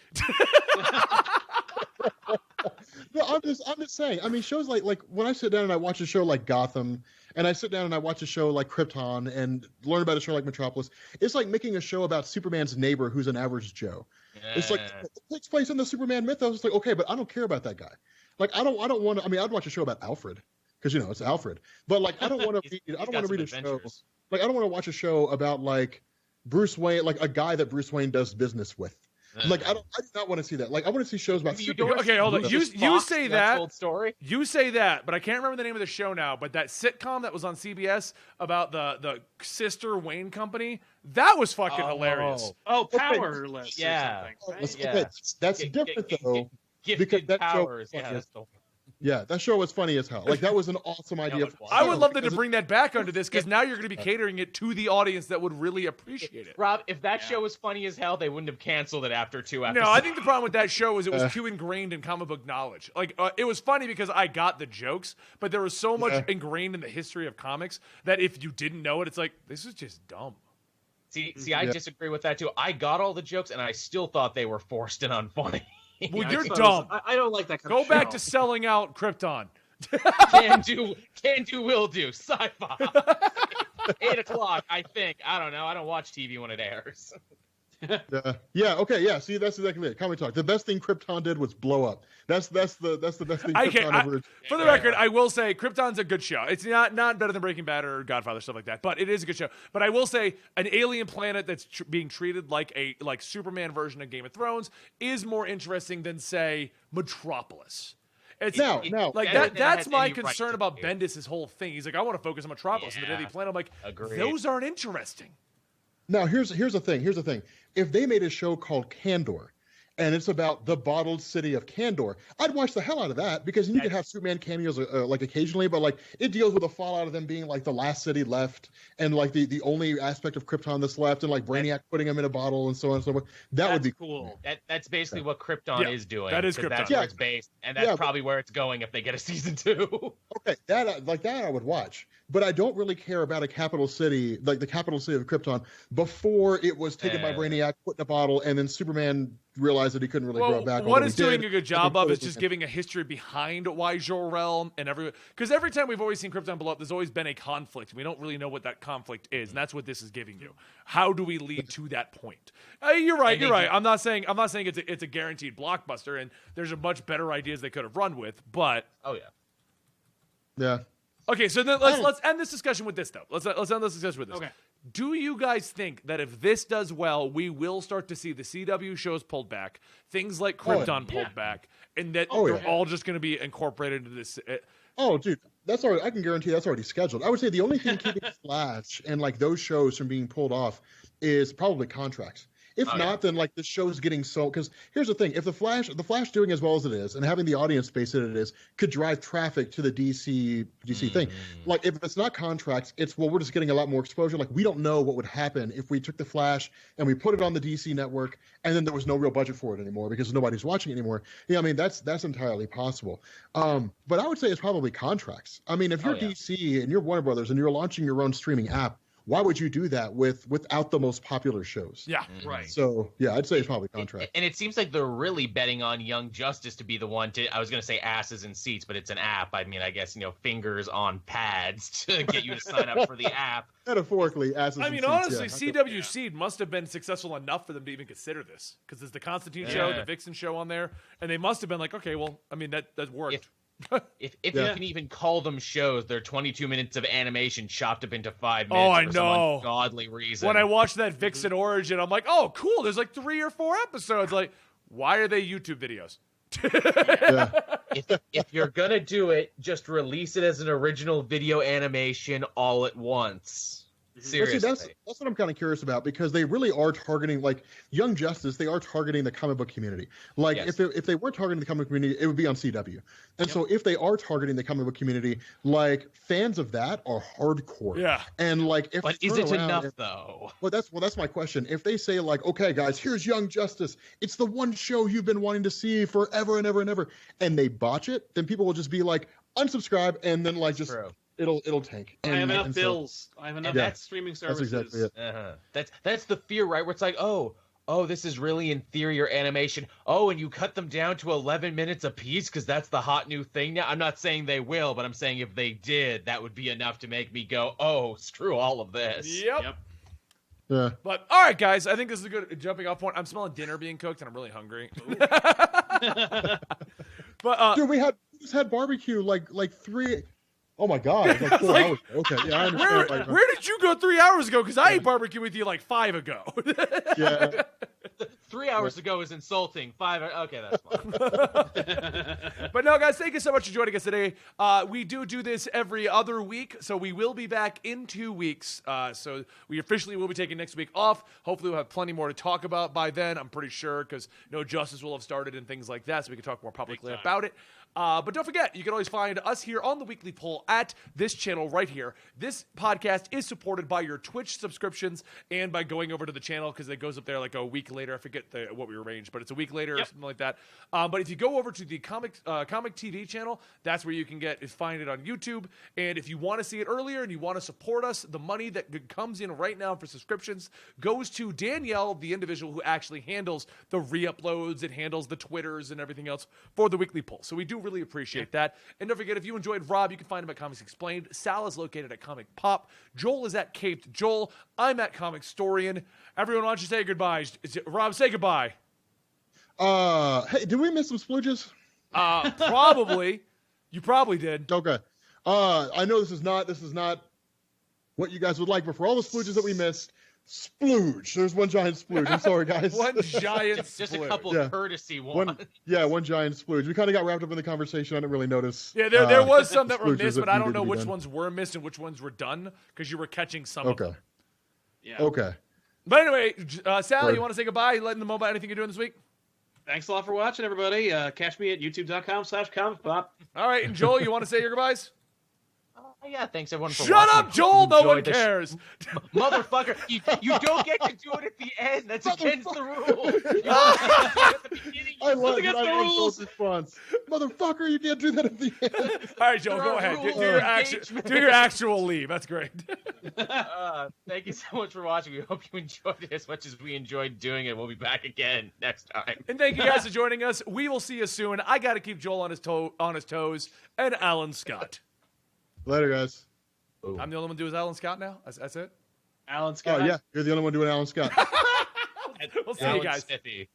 No, I'm just saying. I mean, shows like when I sit down and I watch a show like Gotham, and I sit down and I watch a show like Krypton and learn about a show like Metropolis, it's like making a show about Superman's neighbor who's an average Joe. Yeah. It's like it takes place in the Superman mythos. It's like, okay, but I don't care about that guy. Like I don't want to. I mean, I'd watch a show about Alfred because it's Alfred. But like I don't want to read. I don't want to read a show. Like I don't want to watch a show about like Bruce Wayne, like a guy that Bruce Wayne does business with. Like I do not want to see that. Like I want to see shows about. Okay, hold on. You say that. Old story. You say that, but I can't remember the name of the show now. But that sitcom that was on CBS about the sister Wayne company, that was fucking hilarious. Oh, Powerless. Okay. Yeah. Okay, that's different though. Because that powers. Show, yeah, that show was funny as hell. Like that was an awesome idea. I would love them to bring that back onto this because now you're going to be catering it to the audience that would really appreciate it. Rob, if that show was funny as hell, they wouldn't have canceled it after 2 episodes. No, I think the problem with that show was it was too ingrained in comic book knowledge. Like it was funny because I got the jokes, but there was so much ingrained in the history of comics that if you didn't know it, it's like this is just dumb. See, I disagree with that too. I got all the jokes, and I still thought they were forced and unfunny. Well, you're dumb. I don't like that kind of show. Go back to selling out Krypton. Can do, will do. Sci-fi. 8:00, I think. I don't know. I don't watch TV when it airs. Yeah. Okay. Yeah. See, that's exactly it. Comic talk. The best thing Krypton did was blow up. That's the best thing. For the record, I will say Krypton's a good show. It's not better than Breaking Bad or Godfather, stuff like that, but it is a good show. But I will say an alien planet that's being treated like a Superman version of Game of Thrones is more interesting than say Metropolis. That's my concern about Bendis' whole thing. He's like, I want to focus on Metropolis and the Daily Planet. I'm like, those aren't interesting. Now here's the thing. If they made a show called Kandor, and it's about the bottled city of Kandor, I'd watch the hell out of that because you could have Superman cameos like occasionally, but like it deals with the fallout of them being like the last city left and like the only aspect of Krypton that's left and like Brainiac putting them in a bottle and so on and so forth. That would be cool. That's basically what Krypton is doing. That is Krypton. That's where it's based, and that's probably where it's going if they get a season 2. Okay, that I would watch. But I don't really care about a capital city, like the capital city of Krypton, before it was taken by Brainiac, put in a bottle, and then Superman realized that he couldn't really grow it back. What it's doing a good job of is just giving a history behind why Jor-El and because every time we've always seen Krypton blow up, there's always been a conflict. We don't really know what that conflict is, and that's what this is giving you. How do we lead to that point? You're right. I'm not saying it's a guaranteed blockbuster, and there's a much better ideas they could have run with, but yeah. Okay, so then let's end this discussion with this, though. Let's end this discussion with this. Okay. Do you guys think that if this does well, we will start to see the CW shows pulled back, things like Krypton pulled back, and that they're all just going to be incorporated into this? Oh, dude, that's already. I can guarantee that's already scheduled. I would say the only thing keeping Flash and like those shows from being pulled off is probably contracts. If not, then like the show's getting so. Because here's the thing: if the Flash doing as well as it is, and having the audience base that it is, could drive traffic to the DC thing. Like if it's not contracts, it's we're just getting a lot more exposure. Like we don't know what would happen if we took the Flash and we put it on the DC network, and then there was no real budget for it anymore because nobody's watching it anymore. Yeah, I mean that's entirely possible. But I would say it's probably contracts. I mean, if you're DC and you're Warner Brothers and you're launching your own streaming app, why would you do that without the most popular shows? Yeah, right. So yeah, I'd say it's probably contract. And it seems like they're really betting on Young Justice to be the one to. I was going to say asses in seats, but it's an app. I mean, I guess fingers on pads to get you to sign up for the app. Metaphorically, asses. I mean, honestly, CW Seed must have been successful enough for them to even consider this because there's the Constantine show, the Vixen show on there, and they must have been like, okay, well, I mean that worked. If you can even call them shows, they're 22 minutes of animation chopped up into 5 minutes. Oh, I for know. Some ungodly reason. When I watched that Vixen origin, I'm like, oh, cool. There's like 3 or 4 episodes. Like, why are they YouTube videos? If you're gonna do it, just release it as an original video animation all at once. Seriously. That's what I'm kind of curious about, because they really are targeting, like, Young Justice. They are targeting the comic book community. Like, Yes. if they were targeting the comic book community, it would be on CW. And so if they are targeting the comic book community, like, fans of that are hardcore. Yeah. And like, if But is it enough though? Well, that's my question. If they say, like, okay, guys, here's Young Justice, it's the one show you've been wanting to see forever and ever and ever, and they botch it, then people will just be like, unsubscribe, and then like True. it'll tank. I have enough bills. I have enough streaming services. That's exactly it. That's the fear, right? Where it's like, oh, this is really inferior animation. Oh, and you cut them down to 11 minutes a piece because that's the hot new thing now. I'm not saying they will, but I'm saying if they did, that would be enough to make me go, oh, screw all of this. Yep. Yeah. But all right, guys, I think this is a good jumping off point. I'm smelling dinner being cooked, and I'm really hungry. But Dude, we just had barbecue like 3. Oh my god, it was like 4 hours ago. Okay, yeah, I understand. where did you go 3 hours ago? Because I ate barbecue with you like 5 ago. Yeah. 3 hours ago is insulting. 5. Okay, that's fine. But no, guys, thank you so much for joining us today. We do this every other week, so we will be back in 2 weeks. So we officially will be taking next week off. Hopefully, we'll have plenty more to talk about by then. I'm pretty sure, because No Justice will have started and things like that, so we can talk more publicly about it. But don't forget, you can always find us here on the Weekly Poll at this channel right here. This podcast is supported by your Twitch subscriptions and by going over to the channel, because it goes up there like a week later. I forget what we arranged, but it's a week later or something like that. But if you go over to the Comic TV channel, that's where you can find it on YouTube. And if you want to see it earlier and you want to support us, the money that comes in right now for subscriptions goes to Danielle, the individual who actually handles the re-uploads and handles the Twitters and everything else for the Weekly Poll. So we do really appreciate that. And don't forget, if you enjoyed Rob, you can find him at Comics Explained. Sal is located at Comic Pop. Joel is at Caped Joel. I'm at Comicstorian. Everyone, why don't you say goodbye? Rob, say goodbye. Hey, did we miss some splooges? Probably. You probably did. Okay. I know this is not what you guys would like, but for all the splooges that we missed, splooge. There's one giant splooge. I'm sorry, guys. One giant just splooge. a couple courtesy ones. One giant splooge. We kind of got wrapped up in the conversation. I didn't really notice. Yeah, there was some that were missed, but I don't needed know to be which done. ones were missed and which ones were done, because you were catching some of them. Okay. Yeah. Okay. But anyway, Sal, Word. you want to say goodbye? Letting them know about anything you're doing this week? Thanks a lot for watching, everybody. Catch me at youtube.com/comicpop. All right, and Joel, you want to say your goodbyes? Yeah, thanks everyone for Shut watching. up, Joel! No one Enjoy this- cares. Motherfucker, you don't get to do it at the end. That's against the rules. At the beginning, I love against the Joel's rules. response. Motherfucker, you can't do that at the end. All right, Joel, There go are ahead. rules Do your of do your actual leave. That's great. Thank you so much for watching. We hope you enjoyed it as much as we enjoyed doing it. We'll be back again next time. And thank you guys for joining us. We will see you soon. I got to keep Joel on his toes. And Alan Scott. Later, guys. I'm the only one who does Alan Scott now? That's it? Alan Scott. Oh, yeah. You're the only one doing Alan Scott. We'll see Alan you guys. Smithy.